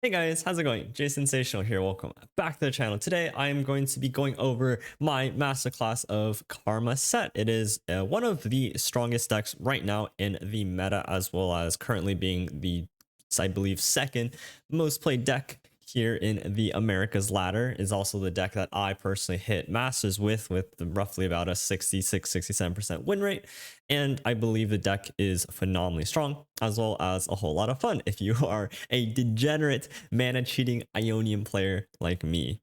Hey guys, how's it going? Jay Sensational here. Welcome back to the channel. Today I am going to be going over my masterclass of Karma Set. It is one of the strongest decks right now in the meta, as well as currently being the, I believe, second most played deck here in the America's Ladder. Is also the deck that I personally hit Masters with roughly about a 66-67% win rate. And I believe the deck is phenomenally strong, as well as a whole lot of fun if you are a degenerate mana cheating Ionian player like me.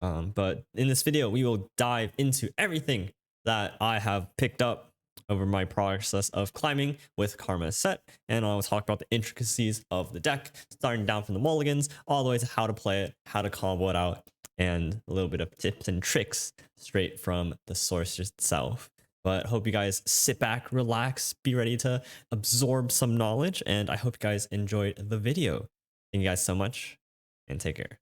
But in this video, we will dive into everything that I have picked up over my process of climbing with Karma Set, and I'll talk about the intricacies of the deck, starting down from the mulligans all the way to how to play it, how to combo it out, and a little bit of tips and tricks straight from the source itself. But hope you guys sit back, relax, be ready to absorb some knowledge, and I hope you guys enjoyed the video. Thank you guys so much, and take care.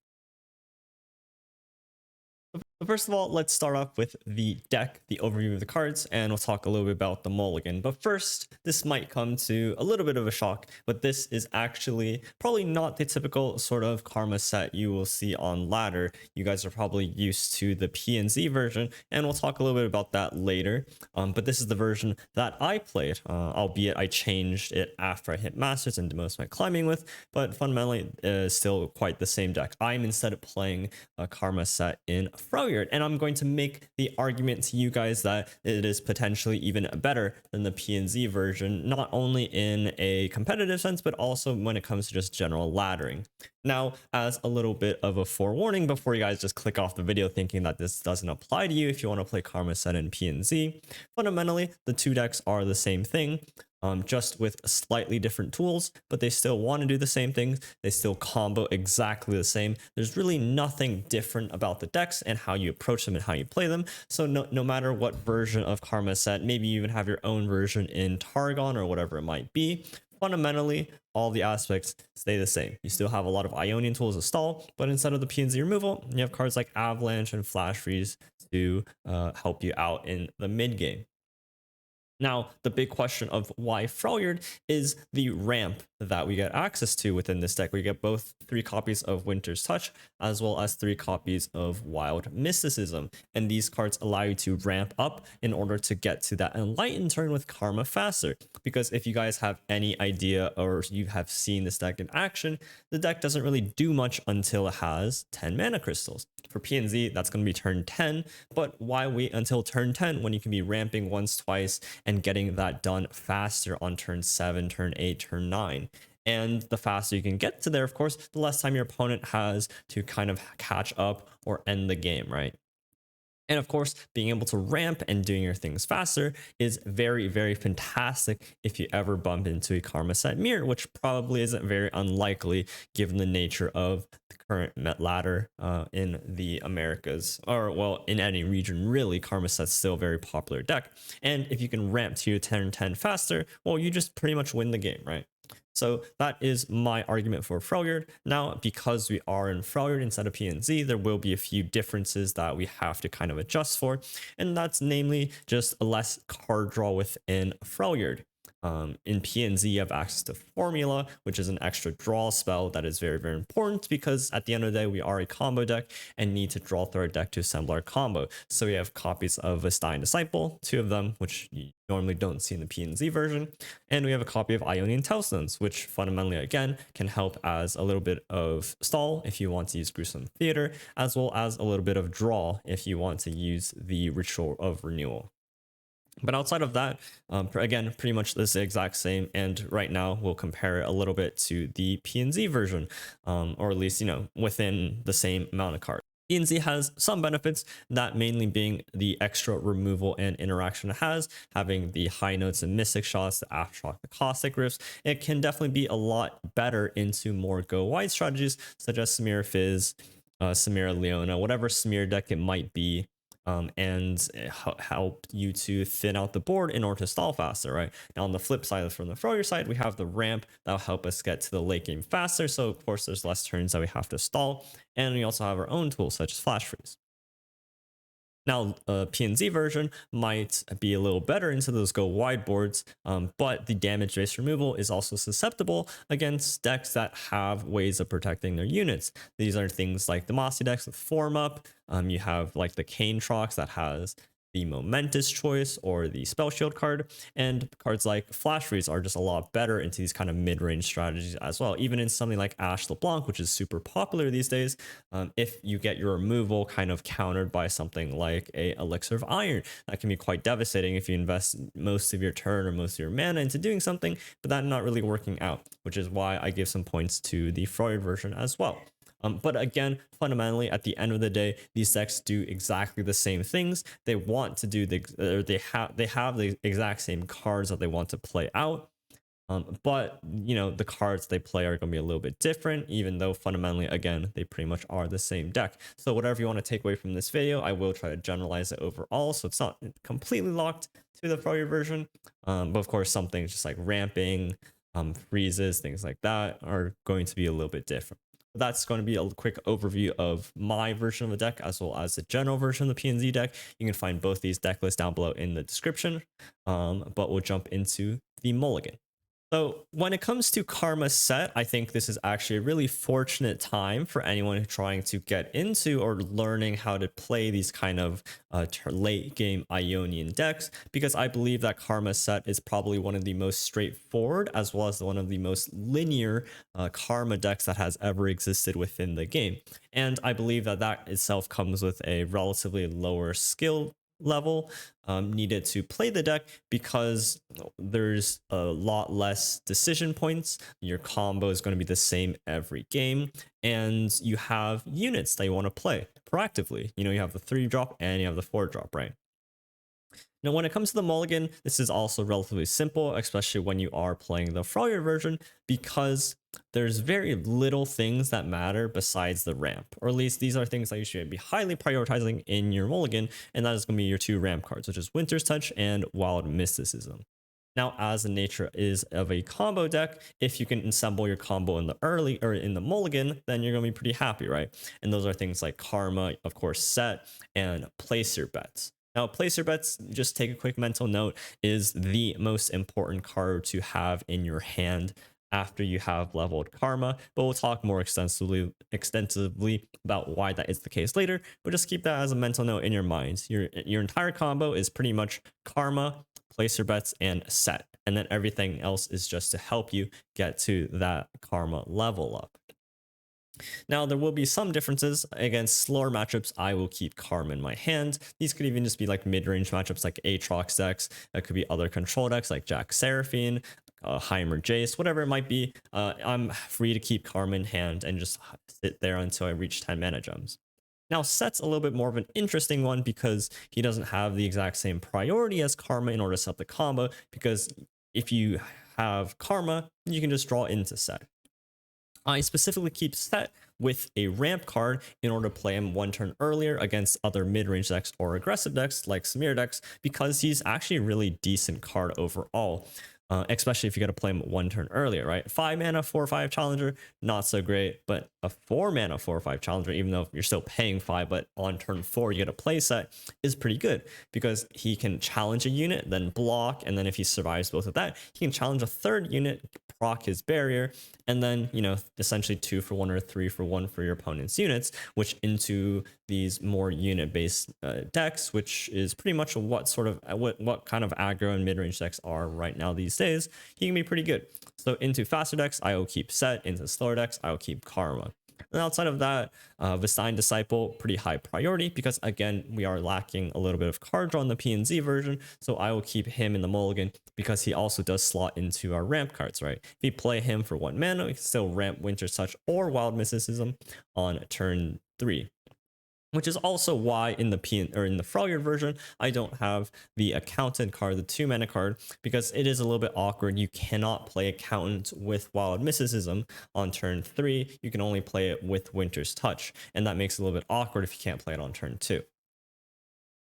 But first of all, let's start off with the deck, the overview of the cards, and we'll talk a little bit about the mulligan. But first, this might come to a little bit of a shock, but this is actually probably not the typical sort of Karma set you will see on ladder. You guys are probably used to the PNZ version, and we'll talk a little bit about that later. But this is the version that I played, albeit I changed it after I hit Masters and did most of my climbing with, but fundamentally still quite the same deck. I'm instead playing a Karma set in Freljord, and I'm going to make the argument to you guys that it is potentially even better than the PNZ version, not only in a competitive sense, but also when it comes to just general laddering. Now, as a little bit of a forewarning before you guys just click off the video thinking that this doesn't apply to you if you want to play Karma Set in PNZ, fundamentally, the two decks are the same thing. Just with slightly different tools, but they still want to do the same things. They still combo exactly the same. There's really nothing different about the decks and how you approach them and how you play them. So no matter what version of Karma Set, maybe you even have your own version in Targon or whatever it might be, fundamentally, all the aspects stay the same. You still have a lot of Ionian tools to stall, but instead of the PNZ removal, you have cards like Avalanche and Flash Freeze to help you out in the mid game. Now, the big question of why Freljord is the ramp that we get access to within this deck. We get both 3 copies of Winter's Touch as well as 3 copies of Wild Mysticism. And these cards allow you to ramp up in order to get to that Enlightened turn with Karma faster. Because if you guys have any idea or you have seen this deck in action, the deck doesn't really do much until it has 10 mana crystals. For PNZ, that's going to be turn 10, but why wait until turn 10 when you can be ramping once, twice, and getting that done faster on turn 7, turn 8, turn 9. And the faster you can get to there, of course, the less time your opponent has to kind of catch up or end the game, right? And of course, being able to ramp and doing your things faster is very, very fantastic if you ever bump into a Karma Set mirror, which probably isn't very unlikely given the nature of the current ladder in the Americas, or well, in any region, really. Karma Set's still a very popular deck. And if you can ramp to your 10-10 faster, well, you just pretty much win the game, right? So that is my argument for Freljord. Now, because we are in Freljord instead of PNZ, there will be a few differences that we have to kind of adjust for. And that's namely just a less card draw within Freljord. In PNZ, you have access to Formula, which is an extra draw spell that is very, very important because at the end of the day, we are a combo deck and need to draw through our deck to assemble our combo. So we have copies of Vestayan Disciple, 2 of them, which you normally don't see in the PNZ version. And we have a copy of Ionian Tellstones, which fundamentally, again, can help as a little bit of stall if you want to use Gruesome Theater, as well as a little bit of draw if you want to use the Ritual of Renewal. But outside of that, again, pretty much the exact same. And right now we'll compare it a little bit to the PNZ version, or at least, within the same amount of cards. PNZ has some benefits, that mainly being the extra removal and interaction it has, having the high notes and mystic shots, the aftershock, the caustic rifts. It can definitely be a lot better into more go wide strategies, such as Samira Fizz, Samira Leona, whatever smear deck it might be. And help you to thin out the board in order to stall faster, right? Now, on the flip side, from the Freljord side, we have the ramp that will help us get to the late game faster. So, of course, there's less turns that we have to stall. And we also have our own tools, such as Flash Freeze. Now, PNZ version might be a little better into those go wide boards, but the damage based removal is also susceptible against decks that have ways of protecting their units. These are things like the Mossy decks with Form Up. You have like the Cane Trox that has the Momentous Choice or the Spell Shield card, and cards like Flash Freeze are just a lot better into these kind of mid-range strategies as well. Even in something like Ash LeBlanc, which is super popular these days, if you get your removal kind of countered by something like a Elixir of Iron, that can be quite devastating if you invest most of your turn or most of your mana into doing something, but that not really working out, which is why I give some points to the Freud version as well. But again, fundamentally, at the end of the day, these decks do exactly the same things. They want to do they have the exact same cards that they want to play out. But you know, the cards they play are going to be a little bit different, even though fundamentally, again, they pretty much are the same deck. So whatever you want to take away from this video, I will try to generalize it overall, so it's not completely locked to the Froyo version. But of course, some things just like ramping, freezes, things like that are going to be a little bit different. That's going to be a quick overview of my version of the deck as well as the general version of the PNZ deck. You can find both these deck lists down below in the description, but we'll jump into the mulligan. So when it comes to Karma Set, I think this is actually a really fortunate time for anyone trying to get into or learning how to play these kind of late game Ionian decks, because I believe that Karma Set is probably one of the most straightforward as well as one of the most linear Karma decks that has ever existed within the game. And I believe that that itself comes with a relatively lower skill level needed to play the deck, because there's a lot less decision points. Your combo is going to be the same every game, and you have units that you want to play proactively. You know, you have the 3-drop and you have the 4-drop, right? Now, when it comes to the mulligan, this is also relatively simple, especially when you are playing the Freya version, because there's very little things that matter besides the ramp, or at least these are things that you should be highly prioritizing in your mulligan, and that is going to be your 2 ramp cards, which is Winter's Touch and Wild Mysticism. Now, as the nature is of a combo deck, if you can assemble your combo in the early or in the mulligan, then you're going to be pretty happy, right? And those are things like Karma, of course, Set, and Place Your Bets. Now, Place Your Bets, just take a quick mental note, is the most important card to have in your hand after you have leveled Karma, but we'll talk more extensively about why that is the case later. But just keep that as a mental note in your mind. Your entire combo is pretty much Karma, Place Your Bets, and Set, and then everything else is just to help you get to that Karma level up. Now, there will be some differences. Against slower matchups, I will keep Karma in my hand. These could even just be like mid-range matchups like Aatrox decks. It could be other control decks like Jack Seraphine, Heimer Jace, whatever it might be. I'm free to keep Karma in hand and just sit there until I reach 10 mana gems. Now, Set's a little bit more of an interesting one because he doesn't have the exact same priority as Karma in order to set up the combo, because if you have Karma, you can just draw into Set. I specifically keep Set with a ramp card in order to play him 1 turn earlier against other mid-range decks or aggressive decks like Samir decks, because he's actually a really decent card overall. Especially if you got to play him 1 turn earlier, right? 5 mana, 4/5 challenger, not so great, but a 4 mana, 4/5 challenger, even though you're still paying 5, but on turn 4 you get a play Set, is pretty good, because he can challenge a unit, then block, and then if he survives both of that, he can challenge a 3rd unit, proc his barrier, and then, you know, essentially 2 for 1 or 3 for 1 for your opponent's units, which into these more unit-based decks, which is pretty much what kind of aggro and mid-range decks are right now these days, he can be pretty good. So into faster decks, I will keep Set. Into slower decks, I will keep Karma. And outside of that, Vistine Disciple, pretty high priority, because again, we are lacking a little bit of card draw in the PNZ version, so I will keep him in the mulligan because he also does slot into our ramp cards, right? If you play him for 1 mana, we can still ramp Winter's Touch or Wild Mysticism on turn 3. Which is also why in the Frogger version, I don't have the Accountant card, the 2 mana card, because it is a little bit awkward. You cannot play Accountant with Wild Mysticism on turn 3. You can only play it with Winter's Touch, and that makes it a little bit awkward if you can't play it on turn 2.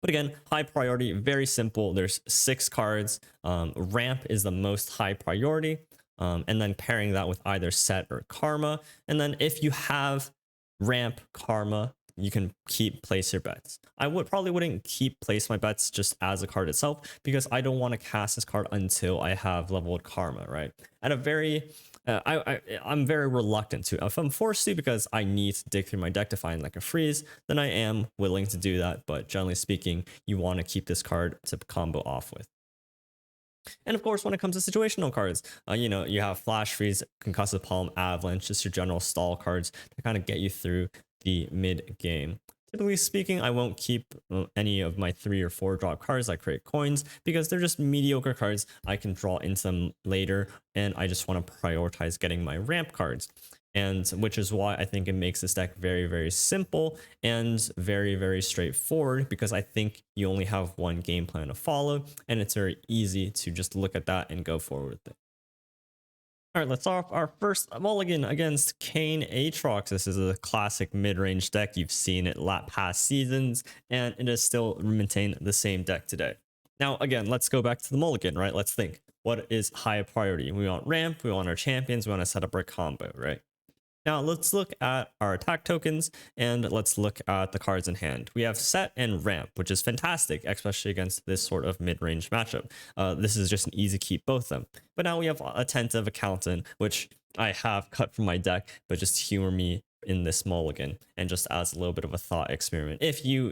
But again, high priority, very simple. There's 6 cards. Ramp is the most high priority, and then pairing that with either Set or Karma. And then if you have Ramp, Karma, you can keep place your bets. I wouldn't keep place my bets just as a card itself, because I don't want to cast this card until I have leveled Karma, right? At a very I'm very reluctant to. If I'm forced to because I need to dig through my deck to find like a freeze, then I am willing to do that. But generally speaking, you want to keep this card to combo off with. And of course, when it comes to situational cards, you have Flash Freeze, Concussive Palm, Avalanche, just your general stall cards to kind of get you through the mid game. Typically speaking, I won't keep any of my 3 or 4 drop cards that create coins, because they're just mediocre cards. I can draw into them later, and I just want to prioritize getting my ramp cards. And which is why I think it makes this deck very, very simple and very, very straightforward, because I think you only have one game plan to follow, and it's very easy to just look at that and go forward with it. All right, let's start off our first mulligan against Kane Aatrox. This is a classic mid-range deck. You've seen it past seasons, and it has still maintained the same deck today. Now, again, let's go back to the mulligan, right? Let's think. What is high priority? We want ramp, we want our champions, we want to set up our combo, right? Now let's look at our attack tokens, and let's look at the cards in hand. We have set and ramp, which is fantastic, especially against this sort of mid-range matchup. This is just an easy keep, both of them. But now we have Attentive Accountant, which I have cut from my deck, but just humor me in this mulligan and just as a little bit of a thought experiment. If you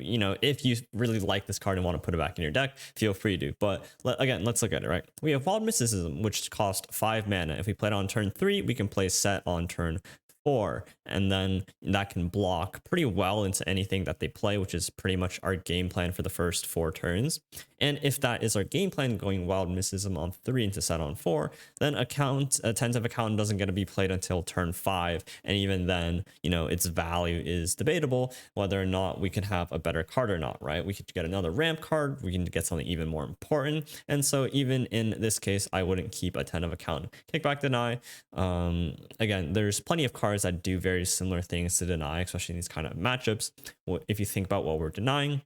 really like this card and want to put it back in your deck, feel free to. But again, let's look at it, right? We have Wild Mysticism, which cost 5 mana. If we play it on turn 3, we can play set on turn 4, and then that can block pretty well into anything that they play, which is pretty much our game plan for the first 4 turns. And if that is our game plan, going Wild Mysticism on 3 into set on 4, then Attentive Accountant doesn't get to be played until turn 5, and even then, its value is debatable whether or not we can have a better card or not, right? We could get another ramp card, we can get something even more important, and so even in this case, I wouldn't keep Attentive Accountant. Kickback Deny, again, there's plenty of cards that do very similar things to deny, especially in these kind of matchups. If you think about what we're denying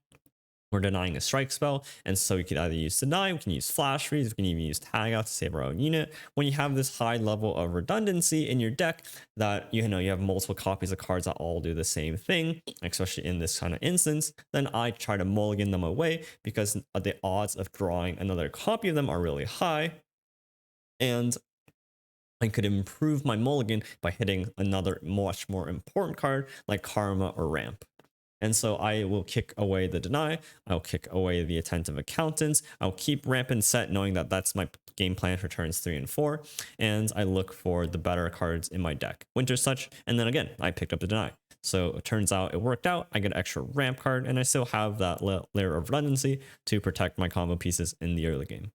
a strike spell, and so we could either use deny, we can use flash freeze, we can even use tag out to save our own unit. When you have this high level of redundancy in your deck, that you have multiple copies of cards that all do the same thing, especially in this kind of instance, then I try to mulligan them away, because the odds of drawing another copy of them are really high, and I could improve my mulligan by hitting another much more important card like Karma or Ramp. And so I will kick away the deny, I'll kick away the Attentive Accountants, I'll keep ramp and set, knowing that that's my game plan for turns 3 and 4, and I look for the better cards in my deck. Winter's Touch, and then again, I picked up the deny. So it turns out it worked out, I get an extra ramp card, and I still have that layer of redundancy to protect my combo pieces in the early game.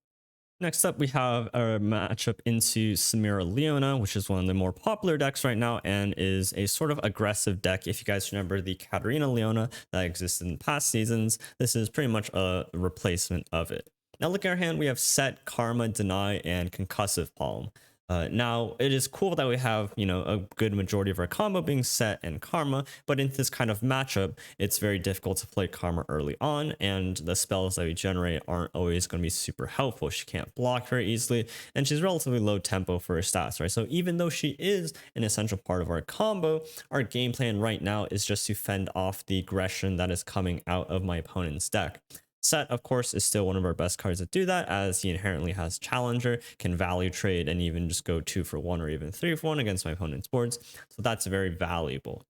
Next up, we have a matchup into Samira Leona, which is one of the more popular decks right now and is a sort of aggressive deck. If you guys remember the Katarina Leona that existed in past seasons, this is pretty much a replacement of it. Now look at our hand, we have Set, Karma, Deny, and Concussive Palm. Now, it is cool that we have, a good majority of our combo being Set and Karma, but in this kind of matchup, it's very difficult to play Karma early on, and the spells that we generate aren't always going to be super helpful. She can't block very easily, and she's relatively low tempo for her stats, right? So even though she is an essential part of our combo, our game plan right now is just to fend off the aggression that is coming out of my opponent's deck. Set, of course, is still one of our best cards that do that, as he inherently has Challenger, can value trade, and even just go 2 for 1 or even 3 for 1 against my opponent's boards. So that's very valuable.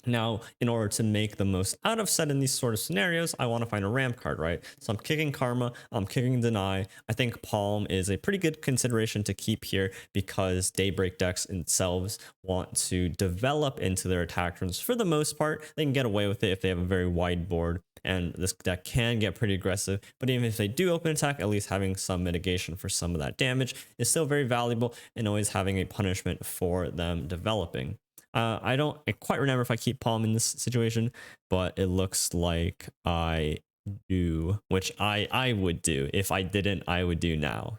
Now, in order to make the most out of Set in these sort of scenarios, I want to find a ramp card, right? So I'm kicking Karma, I'm kicking Deny. I think Palm is a pretty good consideration to keep here, because Daybreak decks themselves want to develop into their attack turns. For the most part, they can get away with it if they have a very wide board, and this deck can get pretty aggressive, but even if they do open attack, at least having some mitigation for some of that damage is still very valuable, and always having a punishment for them developing. I don't quite remember if I keep Palm in this situation, but it looks like I do, which I would do. If I didn't, I would do now.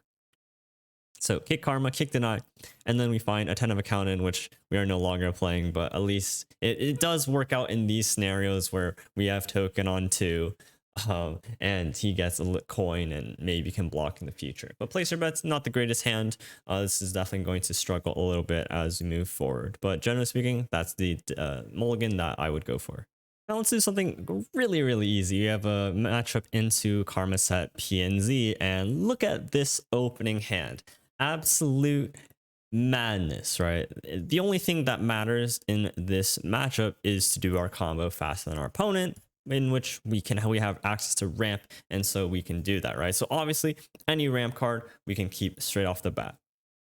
So kick Karma, kick Deny, and then we find Attentive Accountant, which we are no longer playing, but at least it does work out in these scenarios where we have token on 2, and he gets a coin and maybe can block in the future. But Placer Bet's not the greatest hand. This is definitely going to struggle a little bit as we move forward. But generally speaking, that's the mulligan that I would go for. Now let's do something really easy. You have a matchup into Karma Set PNZ, and look at this opening hand. Absolute madness, right? The only thing that matters in this matchup is to do our combo faster than our opponent, in which we have access to ramp, and so we can do that, right? So obviously, any ramp card we can keep straight off the bat.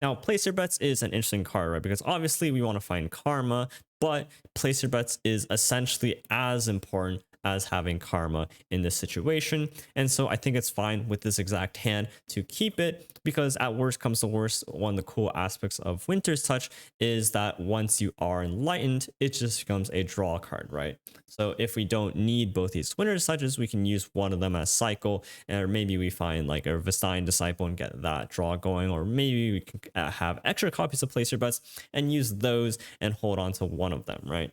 Now, place your bets is an interesting card, right? Because obviously we want to find karma, but place your bets is essentially as important as having karma in this situation. And so I think it's fine with this exact hand to keep it, because at worst comes to worst, one of the cool aspects of Winter's Touch is that once you are enlightened, it just becomes a draw card, right? So if we don't need both these Winter's Touches, we can use one of them as cycle, or maybe we find like a Vastine Disciple and get that draw going, or maybe we can have extra copies of Place Your Bets and use those and hold on to one of them, right?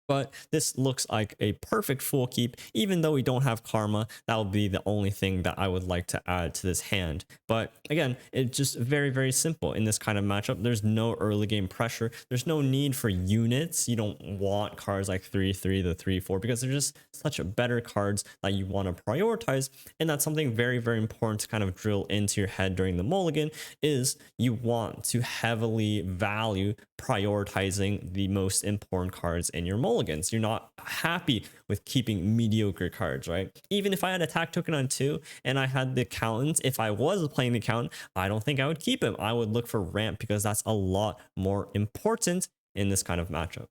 But this looks like a perfect full keep. Even though we don't have karma, that will be the only thing that I would like to add to this hand. But again, it's just very simple in this kind of matchup. There's no early game pressure. There's no need for units. You don't want cards like 3/3, the 3/4, because they're just such better cards that you want to prioritize. And that's something very important to kind of drill into your head during the mulligan, is you want to heavily value prioritizing the most important cards in your mulligans. You're not happy with keeping mediocre cards, right? Even if I had attack token on 2 and I had the accountant, if I was playing the accountant, I don't think I would keep him. I would look for ramp, because that's a lot more important in this kind of matchup.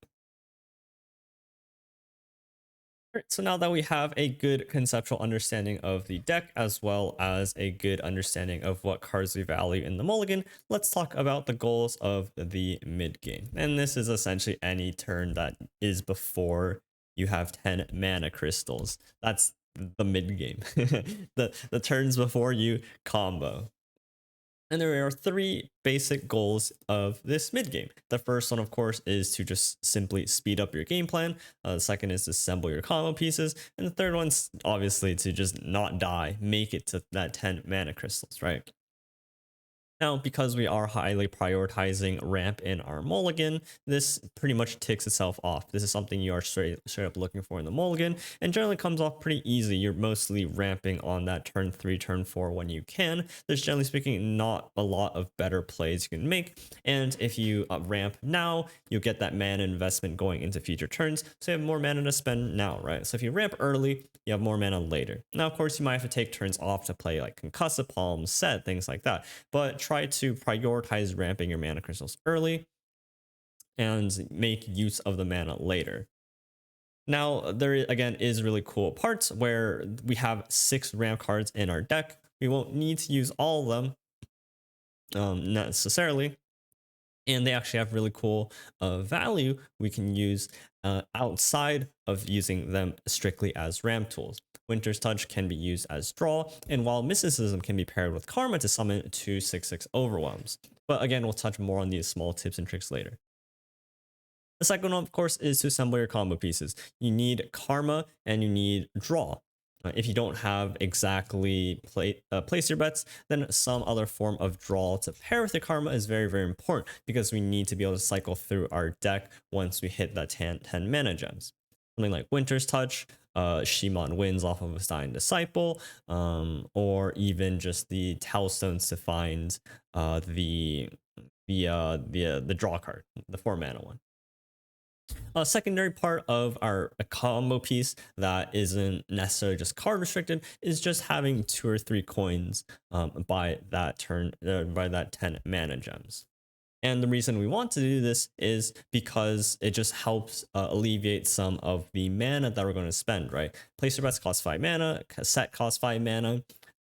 Alright, so now that we have a good conceptual understanding of the deck, as well as a good understanding of what cards we value in the mulligan, let's talk about the goals of the mid game. And this is essentially any turn that is before you have 10 mana crystals. That's the mid game. the turns before you combo. And there are 3 basic goals of this mid game. The first one, of course, is to just simply speed up your game plan. The second is to assemble your combo pieces. And the third one's obviously to just not die, make it to that 10 mana crystals, right? Now, because we are highly prioritizing ramp in our mulligan, this pretty much ticks itself off. This is something you are straight up looking for in the mulligan, and generally comes off pretty easy. You're mostly ramping on that turn 3, turn 4 when you can. There's, generally speaking, not a lot of better plays you can make, and if you ramp now, you'll get that mana investment going into future turns, so you have more mana to spend now, right? So if you ramp early, you have more mana later. Now, of course, you might have to take turns off to play like Concussive Palm, Set, things like that, but try to prioritize ramping your mana crystals early and make use of the mana later. Now, there again is really cool parts where we have 6 ramp cards in our deck. We won't need to use all of them necessarily, and they actually have really cool value we can use outside of using them strictly as ramp tools. Winter's Touch can be used as draw, and while Mysticism can be paired with Karma to summon 2 6/6 overwhelms. But again, we'll touch more on these small tips and tricks later. The second one, of course, is to assemble your combo pieces. You need Karma and you need draw. If you don't have exactly place your bets, then some other form of draw to pair with the karma is very important, because we need to be able to cycle through our deck once we hit that 10 mana gems. Something like Winter's Touch, Shimon Wins off of a Vastine Disciple, or even just the Tellstones to find the draw card, the 4 mana one. A secondary part of our combo piece that isn't necessarily just card restricted is just having 2 or 3 coins by that turn, by that 10 mana gems. And the reason we want to do this is because it just helps alleviate some of the mana that we're going to spend, right? Place your bets costs 5 mana, set costs 5 mana,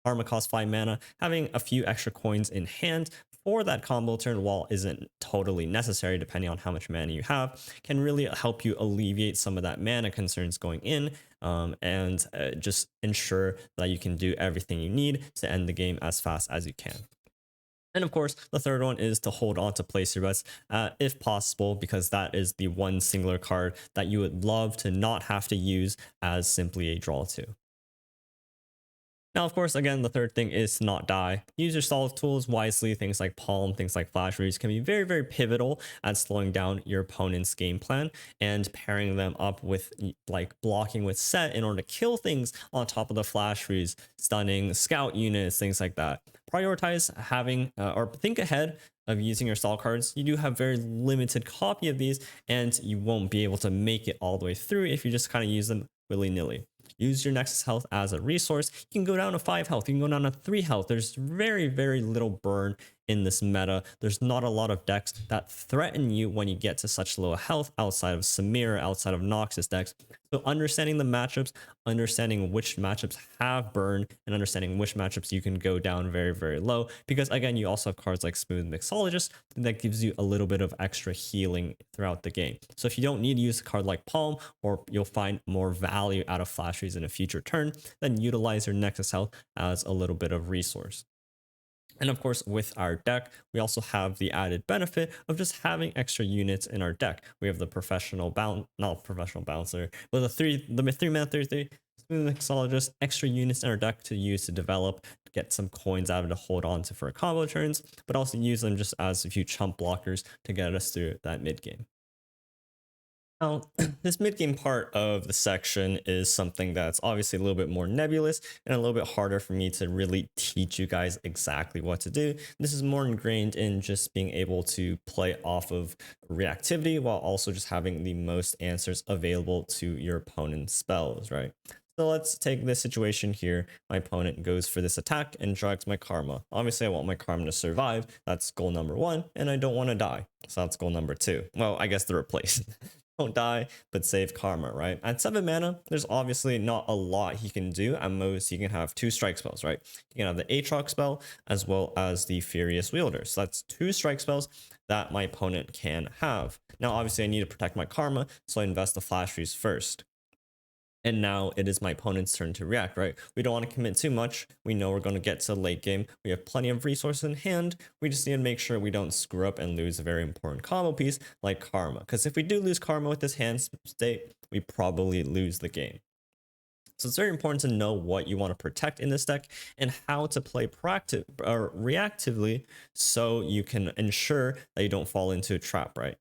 Karma costs 5 mana. Having a few extra coins in hand for that combo turn, while isn't totally necessary depending on how much mana you have, can really help you alleviate some of that mana concerns going in, and just ensure that you can do everything you need to end the game as fast as you can. And of course, the third one is to hold on to place your bets if possible, because that is the one singular card that you would love to not have to use as simply a draw to. Now, of course, again, the third thing is to not die. Use your solve tools wisely. Things like Palm, things like Flash Freeze can be very, very pivotal at slowing down your opponent's game plan and pairing them up with like blocking with set in order to kill things on top of the Flash Freeze, stunning, scout units, things like that. Prioritize having or think ahead of using your stall cards. You do have very limited copy of these and you won't be able to make it all the way through if you just kind of use them willy-nilly. Use your Nexus health as a resource. You can go down to 5 health. You can go down to 3 health. There's very, very little burn in this meta. There's not a lot of decks that threaten you when you get to such low health outside of Samir, outside of Noxus decks. So understanding the matchups, understanding which matchups have burn, and understanding which matchups you can go down very, very low. Because again, you also have cards like Smooth Mixologist that gives you a little bit of extra healing throughout the game. So if you don't need to use a card like Palm, or you'll find more value out of Flash Freeze in a future turn, then utilize your Nexus health as a little bit of resource. And of course, with our deck, we also have the added benefit of just having extra units in our deck. We have the not professional bouncer, but the 3-mana 3/3 Smooth Mixologist, extra units in our deck to use to develop, get some coins out of to hold on to for combo turns, but also use them just as a few chump blockers to get us through that mid game. Now, this mid-game part of the section is something that's obviously a little bit more nebulous and a little bit harder for me to really teach you guys exactly what to do. This is more ingrained in just being able to play off of reactivity while also just having the most answers available to your opponent's spells, right? So let's take this situation here. My opponent goes for this attack and drags my Karma. Obviously, I want my Karma to survive. That's goal number 1, and I don't want to die. So that's goal number 2. Well, I guess the replace. Don't die, but save Karma, right? At 7 mana, there's obviously not a lot he can do. At most, he can have 2 strike spells, right? You can have the Aatrox spell as well as the Furious Wielder. So that's 2 strike spells that my opponent can have. Now, obviously, I need to protect my Karma, so I invest the Flash Freeze first. And now it is my opponent's turn to react, right? We don't want to commit too much. We know we're going to get to late game. We have plenty of resources in hand. We just need to make sure we don't screw up and lose a very important combo piece like Karma. Because if we do lose Karma with this hand state, we probably lose the game. So it's very important to know what you want to protect in this deck and how to play proactive or reactively so you can ensure that you don't fall into a trap, right?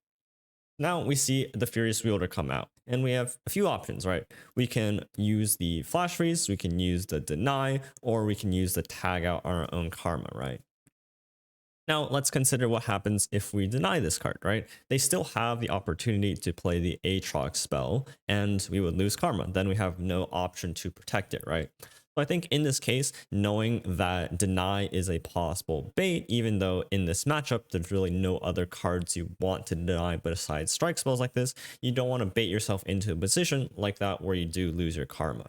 Now we see the Furious Wielder come out, and we have a few options, right? We can use the Flash Freeze, we can use the Deny, or we can use the Tag Out on our own Karma, right? Now let's consider what happens if we deny this card, right? They still have the opportunity to play the Aatrox spell, and we would lose Karma. Then we have no option to protect it, right? So I think in this case, knowing that Deny is a possible bait, even though in this matchup, there's really no other cards you want to deny besides strike spells like this, you don't want to bait yourself into a position like that where you do lose your Karma.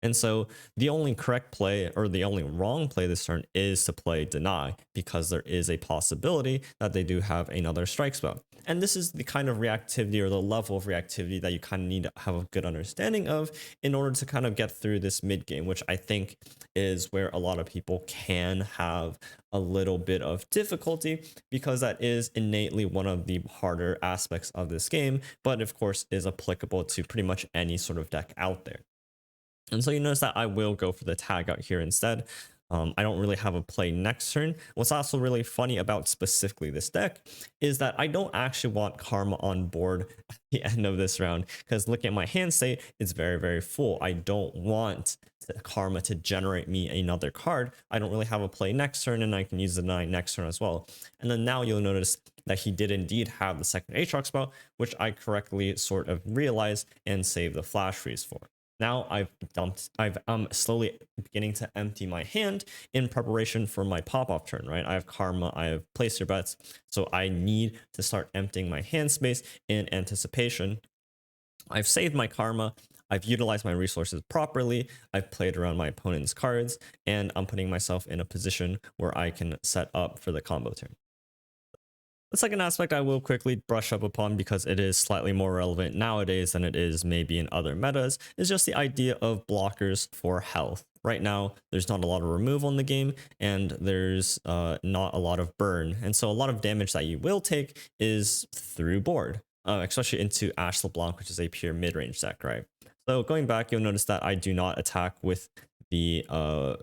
And so the only correct play or the only wrong play this turn is to play Deny, because there is a possibility that they do have another strike spell. And this is the kind of reactivity or the level of reactivity that you kind of need to have a good understanding of in order to kind of get through this mid game, which I think is where a lot of people can have a little bit of difficulty, because that is innately one of the harder aspects of this game, but of course is applicable to pretty much any sort of deck out there. And so you notice that I will go for the tag out here instead. I don't really have a play next turn. What's also really funny about specifically this deck is that I don't actually want Karma on board at the end of this round, because looking at my hand state, it's very, very full. I don't want Karma to generate me another card. I don't really have a play next turn, and I can use the Deny next turn as well. And then now you'll notice that he did indeed have the second Aatrox spell, which I correctly sort of realized and saved the Flash Freeze for. Now I'm slowly beginning to empty my hand in preparation for my pop-off turn, right? I have Karma, I have Place Your Bets, so I need to start emptying my hand space in anticipation. I've saved my Karma, I've utilized my resources properly, I've played around my opponent's cards, and I'm putting myself in a position where I can set up for the combo turn. The second aspect I will quickly brush up upon, because it is slightly more relevant nowadays than it is maybe in other metas, is just the idea of blockers for health. Right now, there's not a lot of removal in the game, and there's not a lot of burn. And so a lot of damage that you will take is through board, especially into Ash LeBlanc, which is a pure mid-range deck, right? So going back, you'll notice that I do not attack with the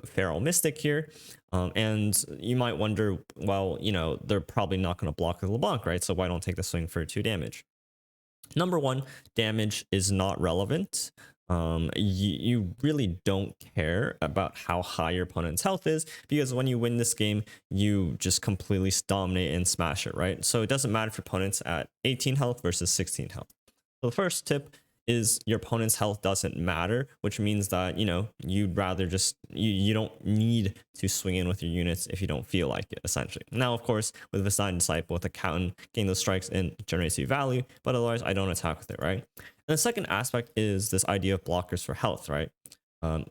Feral Mystic here. And you might wonder, well, you know, they're probably not going to block the LeBlanc, right? So why don't take the swing for 2 damage? Number one, damage is not relevant. You really don't care about how high your opponent's health is, because when you win this game, you just completely dominate and smash it, right? So it doesn't matter if your opponent's at 18 health versus 16 health. So the first tip is your opponent's health doesn't matter, which means that, you know, you'd rather just, you don't need to swing in with your units if you don't feel like it, essentially. Now, of course, with Vasine Disciple, with Accountant, getting those strikes in generates you value, but otherwise I don't attack with it, right? And the second aspect is this idea of blockers for health, right?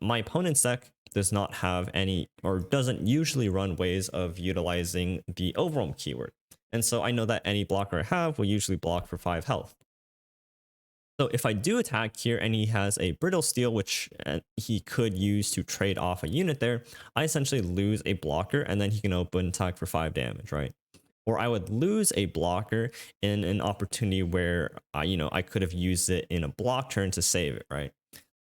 My opponent's deck does not have any, or doesn't usually run ways of utilizing the Overwhelm keyword. And so I know that any blocker I have will usually block for 5 health. So if I do attack here and he has a Brittle Steel, which he could use to trade off a unit there, I essentially lose a blocker and then he can open attack for 5 damage, right? Or I would lose a blocker in an opportunity where, you know, I could have used it in a block turn to save it, right?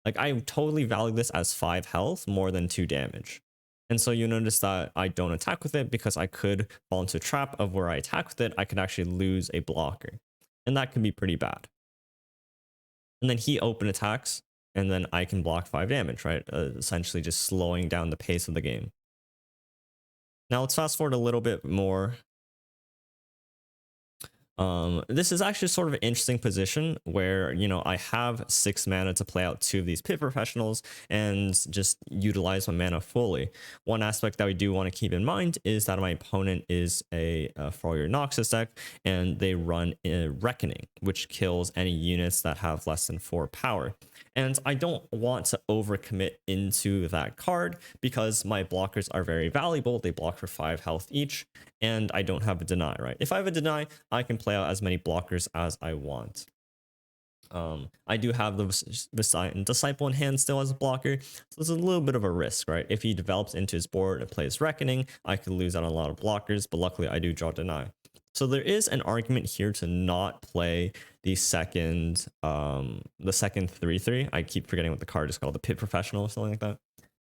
Like, I totally value this as 5 health more than 2 damage. And so you notice that I don't attack with it because I could fall into a trap of where I attack with it, I could actually lose a blocker. And that can be pretty bad. And then he open attacks, and then I can block 5 damage, right? Essentially just slowing down the pace of the game. Now let's fast forward a little bit more. This is actually sort of an interesting position where, you know, I have 6 mana to play out 2 of these Pit Professionals and just utilize my mana fully. One aspect that we do want to keep in mind is that my opponent is a Froyer Noxus deck, and they run a Reckoning, which kills any units that have less than 4 power. And I don't want to overcommit into that card because my blockers are very valuable. They block for 5 health each, and I don't have a deny, right? If I have a deny, I can play out as many blockers as I want. I do have the Disciple in hand still as a blocker, so it's a little bit of a risk, right? If he develops into his board and plays Reckoning, I could lose out on a lot of blockers, but luckily I do draw deny. So there is an argument here to not play the second 3/3. I keep forgetting what the card is called, the Pit Professional or something like that.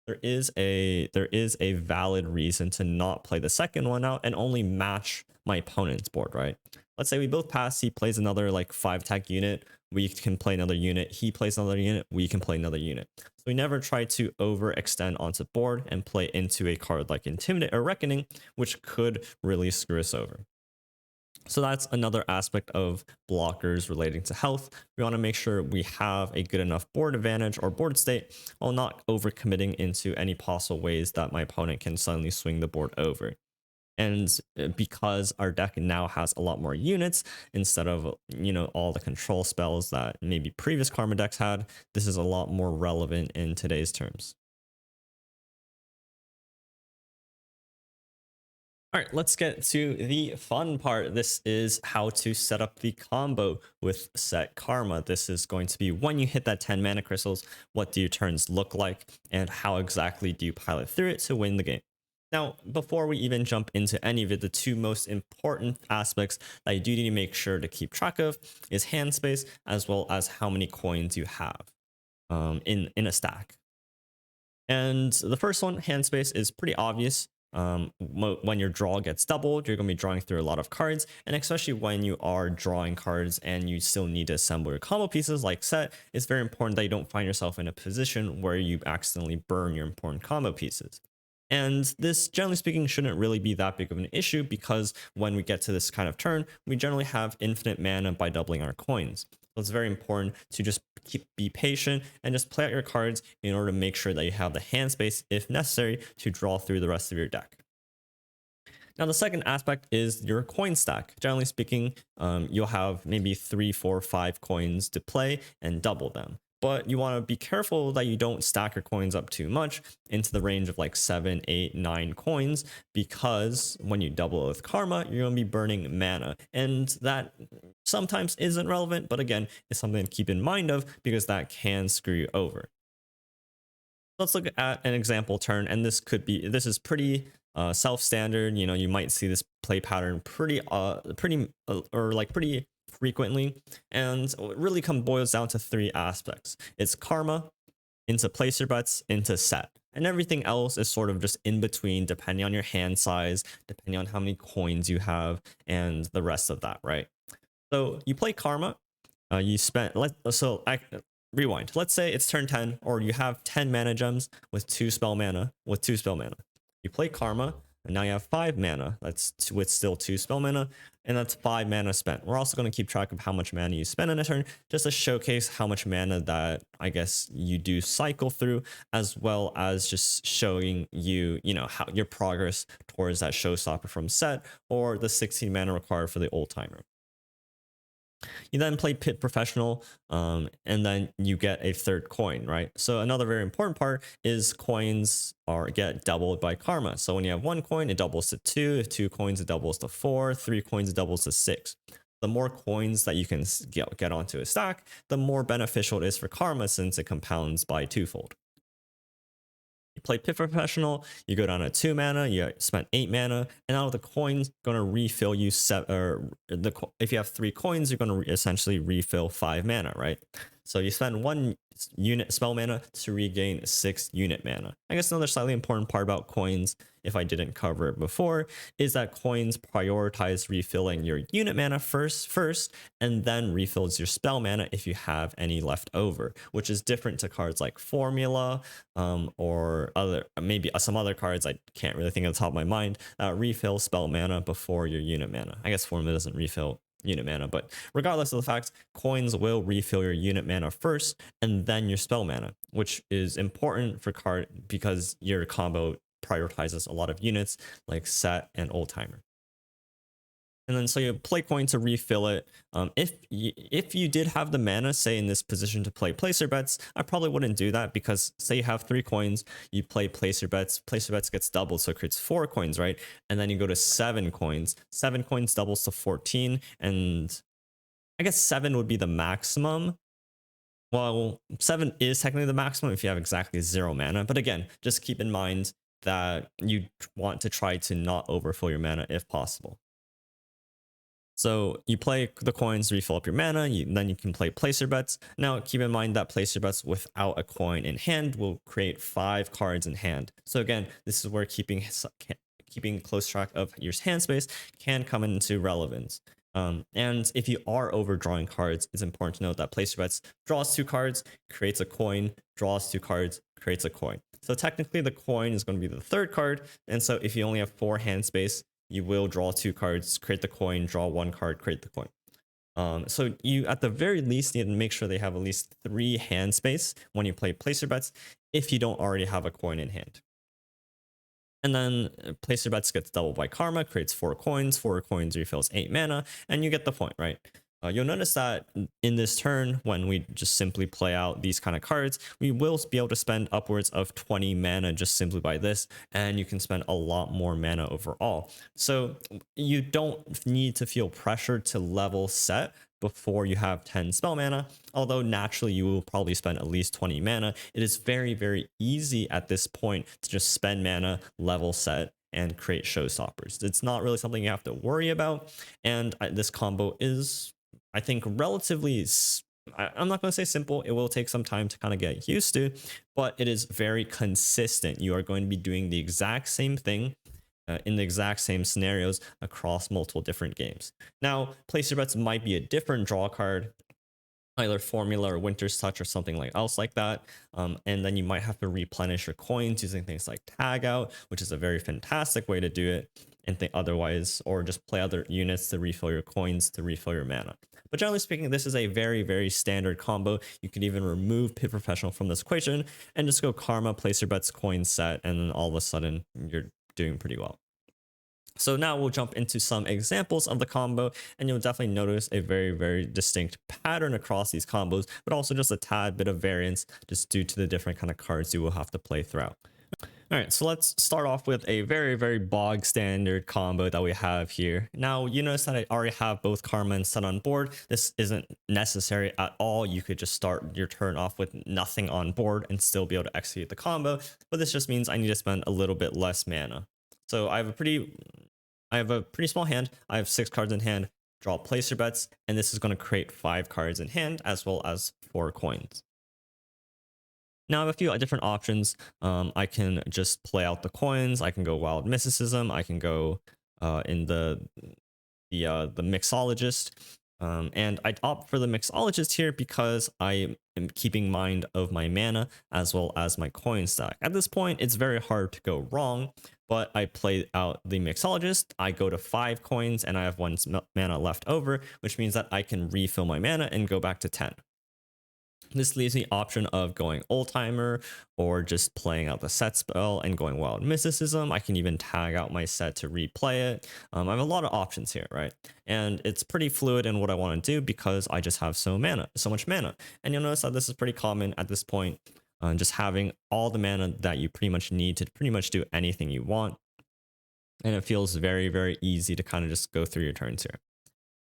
There is a valid reason to not play the second one out and only match my opponent's board, right? Let's say we both pass, he plays another like 5 tech unit, we can play another unit, he plays another unit, we can play another unit. So we never try to overextend onto board and play into a card like Intimidate or Reckoning, which could really screw us over. So that's another aspect of blockers relating to health. We want to make sure we have a good enough board advantage or board state while not overcommitting into any possible ways that my opponent can suddenly swing the board over. And because our deck now has a lot more units instead of, you know, all the control spells that maybe previous Karma decks had, this is a lot more relevant in today's terms. All right, let's get to the fun part. This is how to set up the combo with Set Karma. This is going to be when you hit that 10 mana crystals, what do your turns look like, and how exactly do you pilot through it to win the game. Now, before we even jump into any of it, the 2 most important aspects that you do need to make sure to keep track of is hand space, as well as how many coins you have in a stack. And the first one, hand space, is pretty obvious. When your draw gets doubled, you're going to be drawing through a lot of cards, and especially when you are drawing cards and you still need to assemble your combo pieces like Set, it's very important that you don't find yourself in a position where you accidentally burn your important combo pieces. And this, generally speaking, shouldn't really be that big of an issue because when we get to this kind of turn, we generally have infinite mana by doubling our coins. So it's very important to just be patient and just play out your cards in order to make sure that you have the hand space, if necessary, to draw through the rest of your deck. Now, the second aspect is your coin stack. Generally speaking, you'll have maybe 3, 4, 5 coins to play and double them. But you want to be careful that you don't stack your coins up too much into the range of like 7, 8, 9 coins, because when you double it with Karma, you're going to be burning mana. And that sometimes isn't relevant, but again, it's something to keep in mind of because that can screw you over. Let's look at an example turn, and this is pretty self-standard. You know, you might see this play pattern pretty frequently, and it really boils down to 3 aspects. It's Karma, into Place Your Bets, into Set. And everything else is sort of just in between, depending on your hand size, depending on how many coins you have, and the rest of that, right? So you play Karma. You spent rewind. Let's say it's turn 10, or you have 10 mana gems with two spell mana. You play Karma, and now you have 5 mana. That's with still 2 spell mana, and that's 5 mana spent. We're also going to keep track of how much mana you spend in a turn, just to showcase how much mana that I guess you do cycle through, as well as just showing you, how your progress towards that showstopper from set, or the 16 mana required for the old timer. You then play Pit Professional, and then you get a third coin, right? So another very important part is coins get doubled by Karma. So when you have 1 coin, it doubles to 2. If 2 coins, it doubles to 4. 3 coins, it doubles to 6. The more coins that you can get onto a stack, the more beneficial it is for Karma, since it compounds by 2-fold. You play Pit Professional, you go down to 2 mana, you spent 8 mana, and out of the coins, going to refill you if you have 3 coins, you're going to essentially refill 5 mana, right? So you spend 1 unit spell mana to regain 6 unit mana. I guess another slightly important part about coins, if I didn't cover it before, is that coins prioritize refilling your unit mana first, and then refills your spell mana if you have any left over, which is different to cards like Formula, or maybe some other cards I can't really think of the top of my mind that refill spell mana before your unit mana. I guess Formula doesn't refill unit mana, but regardless of the fact, coins will refill your unit mana first and then your spell mana, which is important for card because your combo prioritizes a lot of units like set and old timer. And then so you play coin to refill it. If you did have the mana, say in this position, to play placer bets, I probably wouldn't do that, because say you have 3 coins, you play placer bets gets doubled, so it creates 4 coins, right? And then you go to 7 coins. 7 coins doubles to 14, and I guess 7 would be the maximum. Well, 7 is technically the maximum if you have exactly 0 mana, but again, just keep in mind that you want to try to not overfill your mana if possible. So you play the coins, refill up your mana, then you can play placer bets. Now keep in mind that placer bets without a coin in hand will create 5 cards in hand. So again, this is where keeping close track of your hand space can come into relevance. And if you are overdrawing cards, it's important to note that placer bets draws 2 cards, creates a coin, draws 2 cards, creates a coin. So technically the coin is going to be the 3rd card. And so if you only have 4 hand space, you will draw 2 cards, create the coin, draw 1 card, create the coin. So you, at the very least, need to make sure they have at least 3 hand space when you play placer bets, if you don't already have a coin in hand. And then placer bets gets doubled by Karma, creates 4 coins. 4 coins refills 8 mana, and you get the point, right? You'll notice that in this turn, when we just simply play out these kind of cards, we will be able to spend upwards of 20 mana just simply by this, and you can spend a lot more mana overall. So you don't need to feel pressured to level set before you have 10 spell mana, although naturally you will probably spend at least 20 mana. It is very, very easy at this point to just spend mana, level set, and create showstoppers. It's not really something you have to worry about, and this combo is, I think, relatively, I'm not going to say simple. It will take some time to kind of get used to, but it is very consistent. You are going to be doing the exact same thing in the exact same scenarios across multiple different games. Now, placer bets might be a different draw card, either Formula or Winter's Touch or something else like that. And then you might have to replenish your coins using things like Tag Out, which is a very fantastic way to do it. And otherwise, or just play other units to refill your coins, to refill your mana. But generally speaking, this is a very, very standard combo. You could even remove Pit Professional from this equation and just go Karma, placer bets, coin set, and then all of a sudden you're doing pretty well. So now we'll jump into some examples of the combo, and you'll definitely notice a very, very distinct pattern across these combos, but also just a tad bit of variance just due to the different kind of cards you will have to play throughout. All right, so let's start off with a very, very bog standard combo that we have here. Now, you notice that I already have both Karma and Set on board. This isn't necessary at all. You could just start your turn off with nothing on board and still be able to execute the combo, but this just means I need to spend a little bit less mana. So I have a pretty small hand. I have 6 cards in hand, draw placer bets, and this is going to create 5 cards in hand as well as 4 coins. Now I have a few different options. I can just play out the coins. I can go wild mysticism. I can go in the mixologist. And I'd opt for the mixologist here because I am keeping mind of my mana as well as my coin stack. At this point, it's very hard to go wrong, but I play out the mixologist. I go to 5 coins and I have 1 mana left over, which means that I can refill my mana and go back to 10. This leaves the option of going old timer or just playing out the set spell and going wild mysticism. I can even tag out my set to replay it. I have a lot of options here, right? And it's pretty fluid in what I want to do because I just have so much mana. And you'll notice that this is pretty common at this point, just having all the mana that you pretty much need to pretty much do anything you want. And it feels very, very easy to kind of just go through your turns here.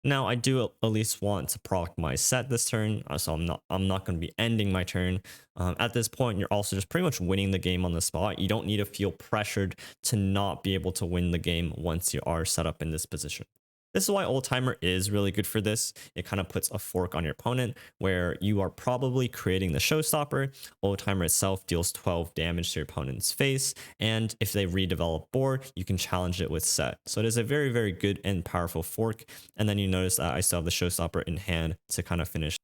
Now I do at least want to proc my set this turn, so I'm not going to be ending my turn. At this point, you're also just pretty much winning the game on the spot. You don't need to feel pressured to not be able to win the game once you are set up in this position. This is why old timer is really good for this. It kind of puts a fork on your opponent where you are probably creating the showstopper. Old timer itself deals 12 damage to your opponent's face, and if they redevelop board, you can challenge it with set. So it is a very, very good and powerful fork. And then you notice that I still have the showstopper in hand to kind of finish.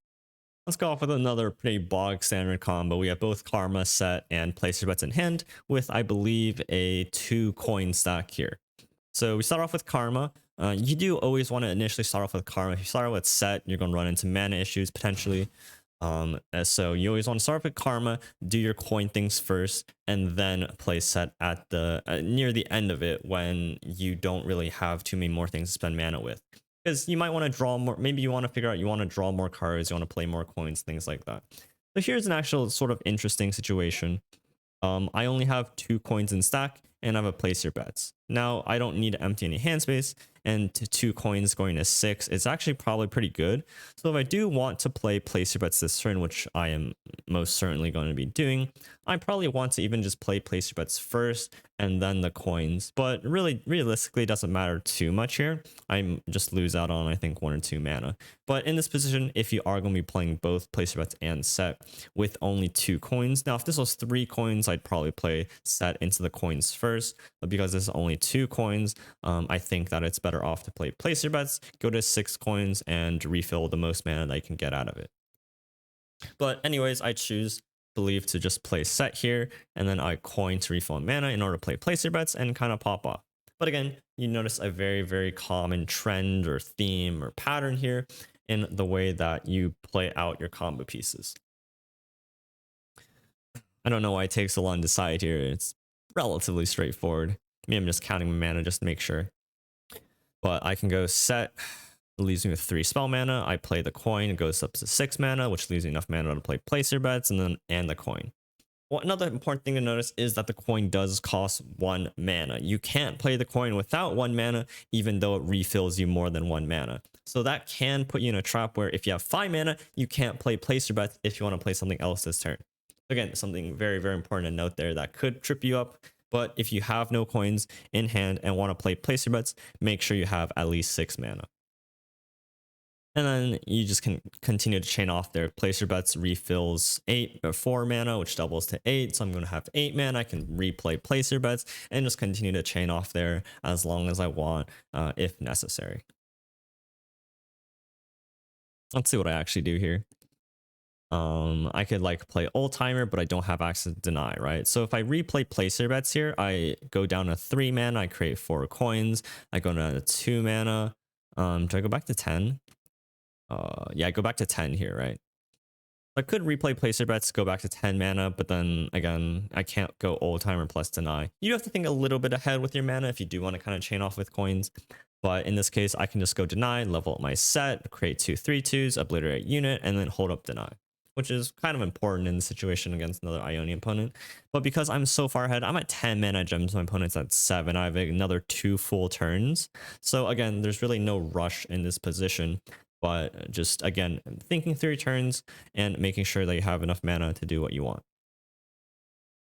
Let's go off with another pretty bog standard combo. We have both Karma, Set, and Place Your Bets in hand with, I believe, a 2 coin stack here. So we start off with Karma. You do always want to initially start off with Karma. If you start with Set, you're going to run into mana issues potentially. So you always want to start with Karma, do your coin things first, and then play Set at the near the end of it when you don't really have too many more things to spend mana with. Because you might want to draw more, maybe you want to figure out you want to draw more cards, you want to play more coins, things like that. So here's an actual sort of interesting situation. I only have 2 coins in stack and I have a Place Your Bets. Now I don't need to empty any hand space, and 2 coins going to 6, it's actually probably pretty good. So if I do want to play Place Your Bets this turn, which I am most certainly going to be doing, I probably want to even just play Place Your Bets first and then the coins. But really, realistically, it doesn't matter too much here. I just lose out on, I think, 1 or 2 mana. But in this position, if you are going to be playing both Place Your Bets and Set with only 2 coins, now if this was 3 coins, I'd probably play Set into the coins first. But because this is only 2 coins, I think that it's better off to play Place Your Bets, go to 6 coins, and refill the most mana that you can get out of it. But anyways, I believe to just play Set here, and then I coin to refill mana in order to play Place Your Bets and kind of pop off. But again, you notice a very, very common trend or theme or pattern here in the way that you play out your combo pieces. I don't know why it takes so long to decide here. It's relatively straightforward. Maybe I'm just counting my mana just to make sure. But I can go Set, it leaves me with 3 spell mana. I play the coin, it goes up to 6 mana, which leaves me enough mana to play Place Your Bets and the coin. Well, another important thing to notice is that the coin does cost 1 mana. You can't play the coin without 1 mana, even though it refills you more than 1 mana. So that can put you in a trap where if you have 5 mana, you can't play Place Your Bets if you want to play something else this turn. Again, something very, very important to note there that could trip you up. But if you have no coins in hand and want to play Place Your Bets, make sure you have at least 6 mana. And then you just can continue to chain off there. Place Your Bets refills 4 mana, which doubles to 8. So I'm going to have 8 mana. I can replay Place Your Bets and just continue to chain off there as long as I want, if necessary. Let's see what I actually do here. I could like play old timer, but I don't have access to deny, right? So if I replay Place Your Bets here, I go down to 3 mana, I create 4 coins, I go down to 2 mana. Do I go back to 10? Yeah, I go back to 10 here, right? I could replay Place Your Bets, go back to 10 mana, but then again, I can't go old timer plus deny. You have to think a little bit ahead with your mana if you do want to kind of chain off with coins. But in this case, I can just go deny, level up my set, create 2 3/2s, obliterate unit, and then hold up deny, which is kind of important in the situation against another Ionian opponent. But because I'm so far ahead, I'm at 10 mana gems, my opponent's at 7. I have another 2 full turns. So again, there's really no rush in this position. But just, again, thinking through your turns and making sure that you have enough mana to do what you want.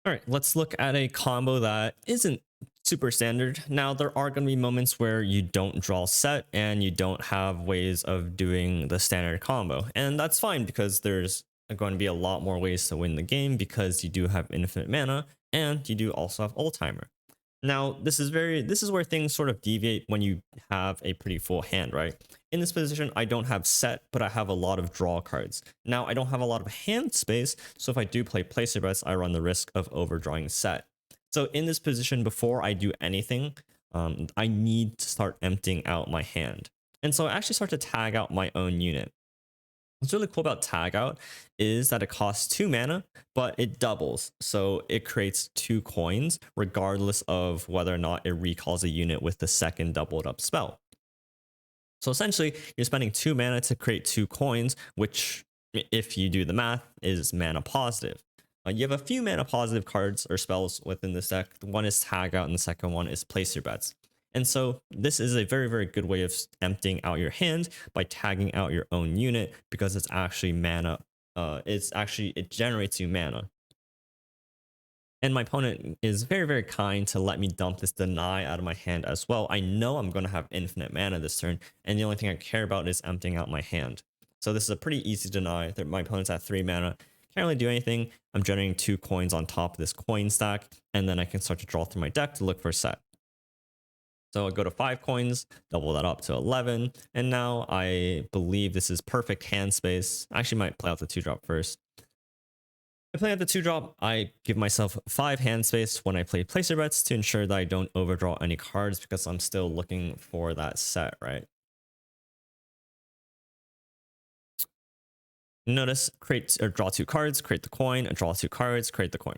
All right, let's look at a combo that isn't super standard. Now, there are going to be moments where you don't draw Set and you don't have ways of doing the standard combo. And that's fine because there's going to be a lot more ways to win the game because you do have infinite mana and you do also have old timer. Now, this is where things sort of deviate when you have a pretty full hand, right? In this position, I don't have set, but I have a lot of draw cards. Now, I don't have a lot of hand space, so if I do play placer bets, I run the risk of overdrawing set. So in this position, before I do anything, I need to start emptying out my hand. And so I actually start to tag out my own unit. What's really cool about tag out is that it costs 2 mana, but it doubles. So it creates 2 coins, regardless of whether or not it recalls a unit with the second doubled up spell. So essentially, you're spending 2 mana to create 2 coins, which, if you do the math, is mana positive. You have a few mana positive cards or spells within this deck. One is tag out, and the second one is place your bets. And so this is a very, very good way of emptying out your hand by tagging out your own unit, because it's actually mana. It generates you mana. And my opponent is very, very kind to let me dump this deny out of my hand as well. I know I'm going to have infinite mana this turn, and the only thing I care about is emptying out my hand. So this is a pretty easy deny. That my opponent's at 3 mana. Can't really do anything. I'm generating 2 coins on top of this coin stack, and then I can start to draw through my deck to look for a set. So I go to 5 coins, double that up to 11, and now I believe this is perfect hand space. I actually might play out the 2-drop first. If I play out the 2-drop, I give myself 5 hand space when I play placer bets to ensure that I don't overdraw any cards, because I'm still looking for that set, right? Notice, create or draw 2 cards, create the coin, draw 2 cards, create the coin.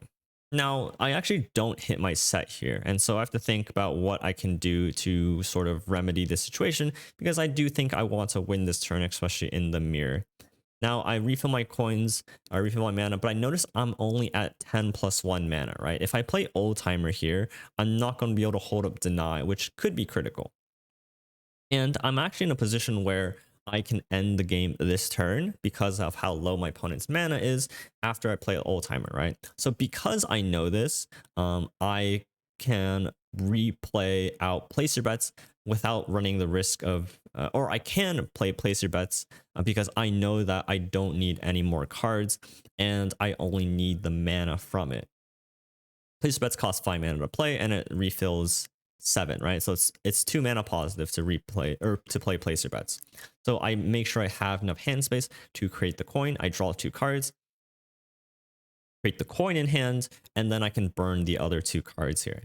Now, I actually don't hit my set here, and so I have to think about what I can do to sort of remedy this situation, because I do think I want to win this turn, especially in the mirror. Now, I refill my coins, I refill my mana, but I notice I'm only at 10 plus 1 mana, right? If I play old timer here, I'm not going to be able to hold up deny, which could be critical. And I'm actually in a position where I can end the game this turn because of how low my opponent's mana is after I play old timer, right? So because I know this, I can replay out placer bets without running the risk of, or I can play placer bets because I know that I don't need any more cards and I only need the mana from it. Placer bets cost 5 mana to play, and it refills 7, right? So it's 2 mana positive to replay or to play placer bets. So I make sure I have enough hand space to create the coin. I draw 2 cards, create the coin in hand, and then I can burn the other 2 cards here.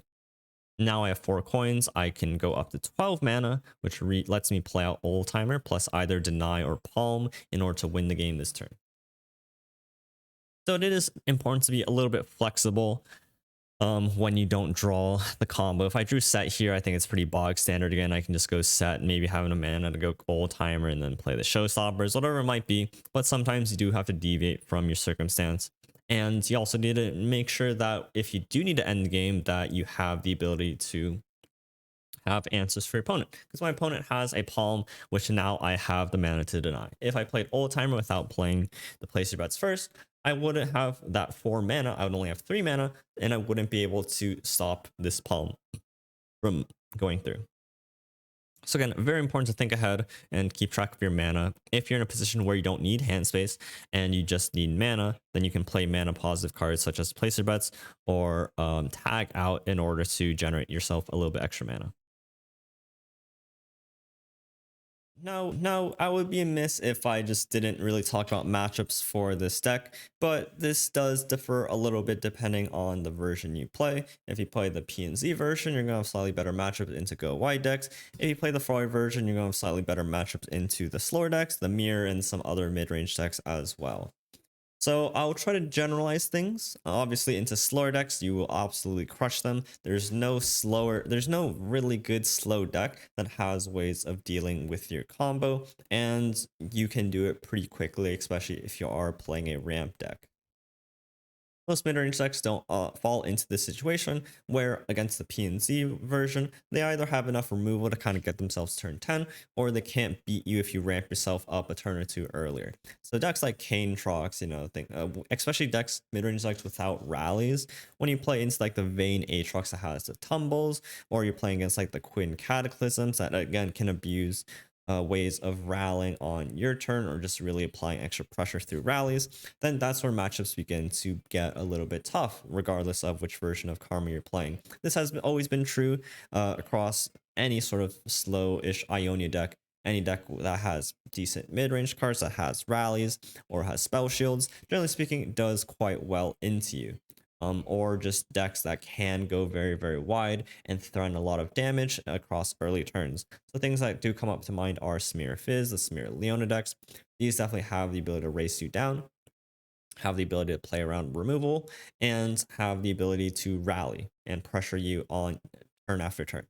Now I have 4 coins. I can go up to 12 mana, which lets me play out old timer plus either deny or palm in order to win the game this turn. So it is important to be a little bit flexible when you don't draw the combo. If I drew set here, I think it's pretty bog standard. Again, I can just go set, maybe having a mana to go old timer and then play the showstoppers, whatever it might be. But sometimes you do have to deviate from your circumstance. And you also need to make sure that if you do need to end the game, that you have the ability to have answers for your opponent. Because my opponent has a palm, which now I have the mana to deny. If I played old timer without playing the placer bets first, I wouldn't have that 4 mana. I would only have 3 mana, and I wouldn't be able to stop this palm from going through. So again, very important to think ahead and keep track of your mana. If you're in a position where you don't need hand space and you just need mana, then you can play mana positive cards such as placer bets or tag out in order to generate yourself a little bit extra mana. No, I would be amiss if I just didn't really talk about matchups for this deck, but this does differ a little bit depending on the version you play. If you play the P&Z version, you're going to have slightly better matchups into go wide decks. If you play the Freud version, you're going to have slightly better matchups into the slower decks, the mirror, and some other mid-range decks as well. So I'll try to generalize things. Obviously, into slower decks, you will absolutely crush them. There's no really good slow deck that has ways of dealing with your combo, and you can do it pretty quickly, especially if you are playing a ramp deck. Most mid-range decks don't fall into this situation where against the P&Z version, they either have enough removal to kind of get themselves turn 10, or they can't beat you if you ramp yourself up a turn or 2 earlier. So decks like Kane Trox, especially decks mid-range decks without rallies, when you play into like the Vayne Aatrox that has the tumbles, or you're playing against like the Quinn Cataclysms that again can abuse ways of rallying on your turn or just really applying extra pressure through rallies, then that's where matchups begin to get a little bit tough, regardless of which version of Karma you're playing. This has always been true across any sort of slow-ish Ionia deck. Any deck that has decent mid-range cards, that has rallies or has spell shields, generally speaking, does quite well into you. Or just decks that can go very, very wide and threaten a lot of damage across early turns. So things that do come up to mind are Smear Fizz, the Smear Leona decks. These definitely have the ability to race you down, have the ability to play around removal, and have the ability to rally and pressure you on turn after turn.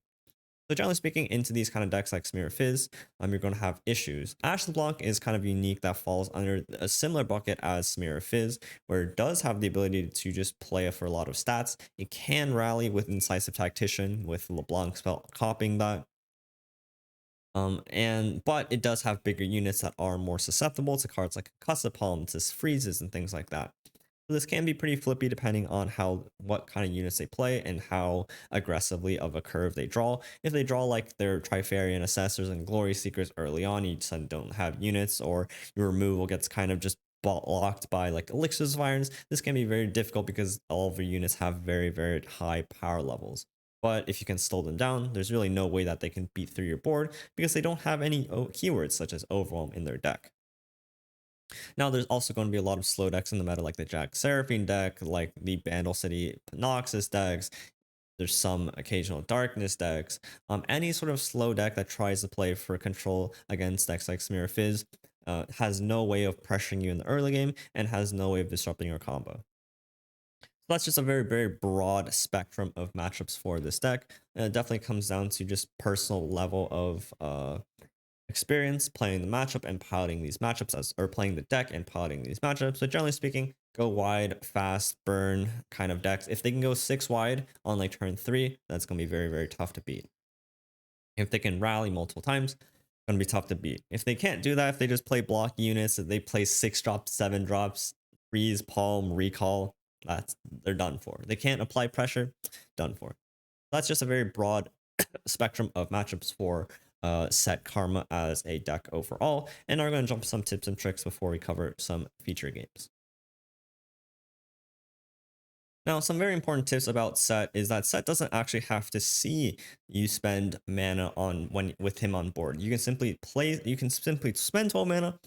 So generally speaking, into these kind of decks like Smear Fizz, you're going to have issues. Ash LeBlanc is kind of unique, that falls under a similar bucket as Smear Fizz, where it does have the ability to just play for a lot of stats. It can rally with Incisive Tactician, with LeBlanc spell copying that. But it does have bigger units that are more susceptible to cards like Concussive Palm, to freezes, and things like that. So this can be pretty flippy depending on what kind of units they play and how aggressively of a curve they draw. If they draw like their Trifarian Assessors and Glory Seekers early on, you just don't have units, or your removal gets kind of just blocked by like Elixirs of Irons. This can be very difficult because all of your units have very, very high power levels. But if you can slow them down, there's really no way that they can beat through your board because they don't have any keywords such as Overwhelm in their deck. Now, there's also going to be a lot of slow decks in the meta, like the Jack Seraphine deck, like the Bandle City Noxus decks. There's some occasional Darkness decks. Any sort of slow deck that tries to play for control against decks like Smear Fizz has no way of pressuring you in the early game and has no way of disrupting your combo. So that's just a very, very broad spectrum of matchups for this deck. And it definitely comes down to just personal level of experience playing the matchup and piloting these matchups, or playing the deck and piloting these matchups. So generally speaking, go wide, fast, burn kind of decks. If they can go 6 wide on like turn 3, that's going to be very, very tough to beat. If they can rally multiple times, it's going to be tough to beat. If they can't do that, if they just play block units, if they play 6 drops, 7 drops, freeze, palm, recall, they're done for. They can't apply pressure, done for. That's just a very broad spectrum of matchups for Set Karma as a deck overall, and are going to jump some tips and tricks before we cover some feature games. Now, some very important tips about Set is that Set doesn't actually have to see you spend mana with him on board. You can simply spend 12 mana,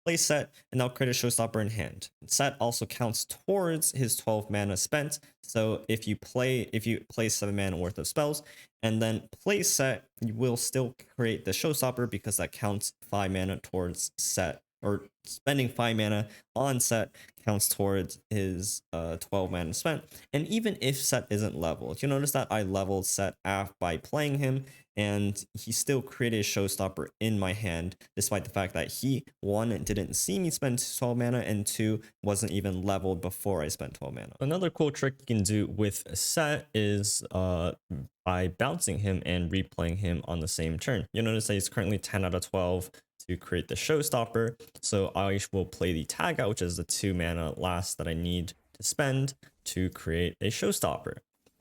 play Set, and now create a showstopper in hand. Set also counts towards his 12 mana spent. So if you play 7 mana worth of spells and then play Set, you will still create the showstopper because that counts 5 mana towards Set, or spending 5 mana on Set counts towards his 12 mana spent. And even if Set isn't leveled, you notice that I leveled Set by playing him, and he still created a showstopper in my hand, despite the fact that he, 1, didn't see me spend 12 mana, and 2, wasn't even leveled before I spent 12 mana. Another cool trick you can do with Set is by bouncing him and replaying him on the same turn. You'll notice that he's currently 10 out of 12 to create the showstopper, so I will play the tag out, which is the 2 mana last that I need to spend to create a showstopper.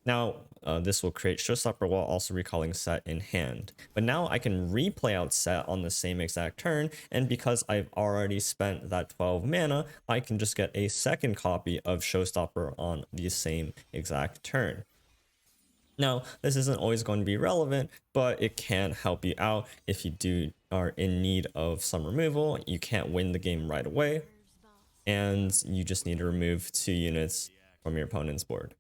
Now, this will create showstopper while also recalling Set in hand. But now I can replay out Set on the same exact turn, and because I've already spent that 12 mana, I can just get a second copy of showstopper on the same exact turn. Now, this isn't always going to be relevant, but it can help you out if you are in need of some removal. You can't win the game right away, and you just need to remove 2 units from your opponent's board.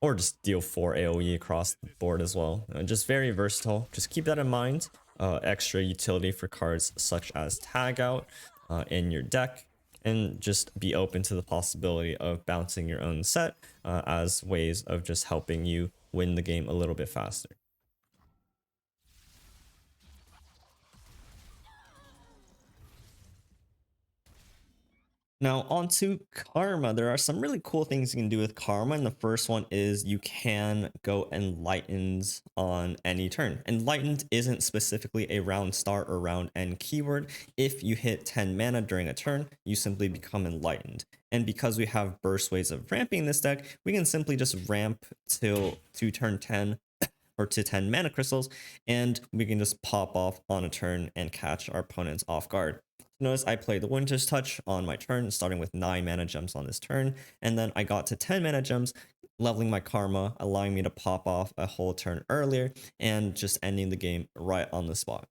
Or just deal 4 AoE across the board as well. Just very versatile. Just keep that in mind. Extra utility for cards such as Tag Out in your deck. And just be open to the possibility of bouncing your own Set as ways of just helping you win the game a little bit faster. Now, onto Karma. There are some really cool things you can do with Karma, and the first one is you can go Enlightened on any turn. Enlightened isn't specifically a round start or round end keyword. If you hit 10 mana during a turn, you simply become Enlightened. And because we have burst ways of ramping this deck, we can simply just ramp to turn 10 or to 10 mana crystals, and we can just pop off on a turn and catch our opponents off guard. Notice I played the Winter's Touch on my turn, starting with 9 mana gems on this turn, and then I got to 10 mana gems, leveling my karma, allowing me to pop off a whole turn earlier, and just ending the game right on the spot.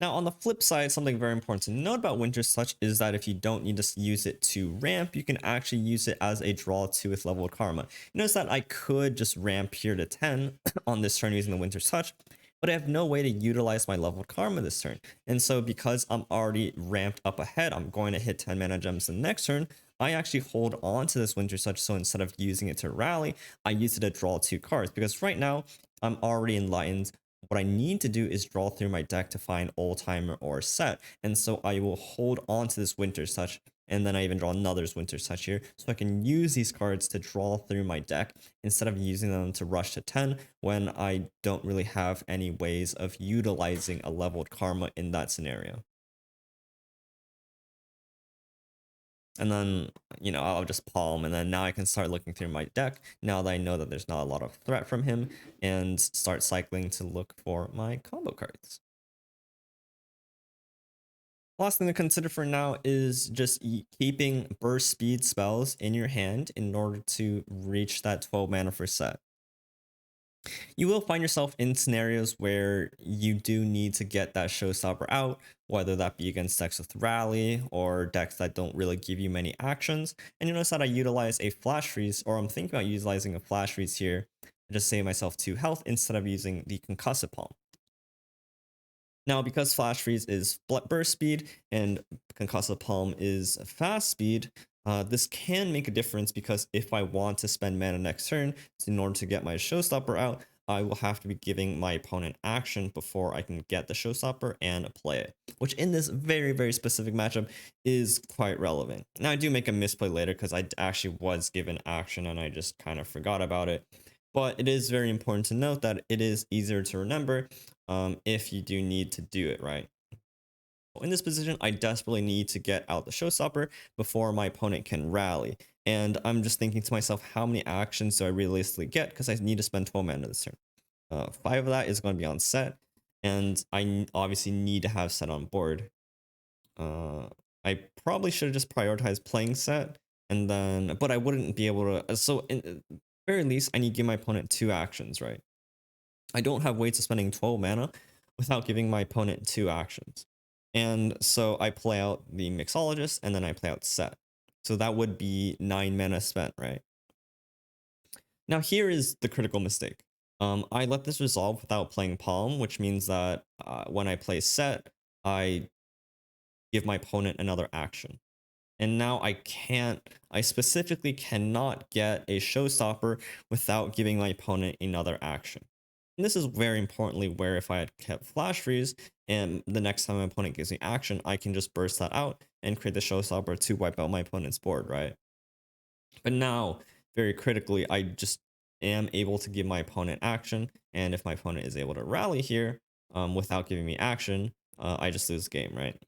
Now, on the flip side, something very important to note about Winter's Touch is that if you don't need to use it to ramp, you can actually use it as a draw 2 with leveled karma. Notice that I could just ramp here to 10 on this turn using the Winter's Touch, but I have no way to utilize my leveled karma this turn. And so because I'm already ramped up ahead, I'm going to hit 10 mana gems the next turn. I actually hold on to this Winter's Touch, so instead of using it to rally, I use it to draw 2 cards, because right now I'm already enlightened. What I need to do is draw through my deck to find Old Timer or Set, and so I will hold on to this Winter's Touch, and then I even draw another Winter's Touch here, so I can use these cards to draw through my deck instead of using them to rush to 10 when I don't really have any ways of utilizing a leveled karma in that scenario. And then, you know, I'll just palm, and then now I can start looking through my deck now that I know that there's not a lot of threat from him, and start cycling to look for my combo cards. Last thing to consider for now is just keeping burst speed spells in your hand in order to reach that 12 mana for Set. You will find yourself in scenarios where you do need to get that showstopper out, whether that be against decks with rally or decks that don't really give you many actions. And you notice that I utilize a flash freeze, or I'm thinking about utilizing a flash freeze here to just save myself 2 health instead of using the concussive palm. Now, because flash freeze is burst speed and concussive palm is fast speed, this can make a difference, because if I want to spend mana next turn in order to get my showstopper out, I will have to be giving my opponent action before I can get the showstopper and play it, which in this very, very specific matchup is quite relevant. Now, I do make a misplay later because I actually was given action and I just kind of forgot about it. But it is very important to note that it is easier to remember if you do need to do it, right? In this position, I desperately need to get out the showstopper before my opponent can rally. And I'm just thinking to myself, how many actions do I realistically get? Because I need to spend 12 mana this turn. 5 of that is going to be on Set, and I obviously need to have Set on board. I probably should have just prioritized playing Set, and then, but I wouldn't be able to. So, in very least, I need to give my opponent 2 actions, right? I don't have ways of spending 12 mana without giving my opponent 2 actions. And so I play out the Mixologist, and then I play out Set. So that would be 9 mana spent, right? Now here is the critical mistake. I let this resolve without playing Palm, which means that when I play Set, I give my opponent another action. And now I specifically cannot get a showstopper without giving my opponent another action. And this is very importantly where if I had kept Flash Freeze, and the next time my opponent gives me action, I can just burst that out and create the showstopper to wipe out my opponent's board, right? But now, very critically, I just am able to give my opponent action, and if my opponent is able to rally here without giving me action, I just lose the game, right?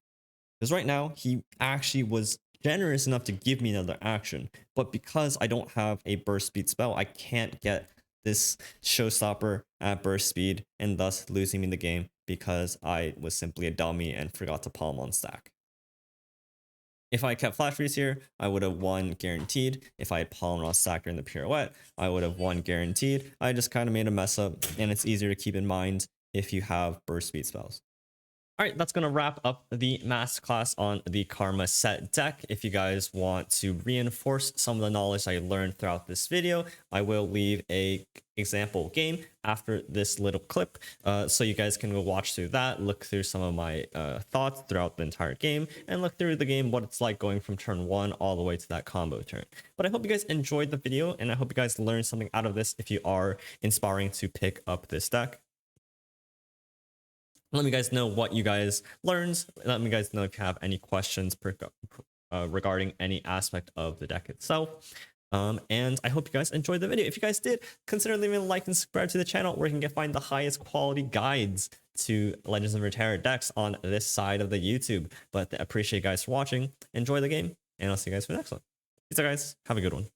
Because right now, he actually was generous enough to give me another action, but because I don't have a burst speed spell, I can't get this showstopper at burst speed, and thus losing me the game because I was simply a dummy and forgot to palm on stack. If I kept Flash Freeze here, I would have won guaranteed. If I had palmed on stack during the pirouette, I would have won guaranteed. I just kind of made a mess up, and it's easier to keep in mind if you have burst speed spells. All right, that's going to wrap up the masterclass on the Karma Set deck. If you guys want to reinforce some of the knowledge I learned throughout this video, I will leave a example game after this little clip, so you guys can go watch through that, look through some of my thoughts throughout the entire game, and look through the game, what it's like going from turn 1 all the way to that combo turn. But I hope you guys enjoyed the video, and I hope you guys learned something out of this if you are inspiring to pick up this deck. Let me guys know what you guys learned. Let me guys know if you have any questions regarding any aspect of the deck itself. And I hope you guys enjoyed the video. If you guys did, consider leaving a like and subscribe to the channel, where you can find the highest quality guides to Legends of Runeterra decks on this side of the YouTube. But I appreciate you guys for watching. Enjoy the game, and I'll see you guys for the next one. Peace out, guys. Have a good one.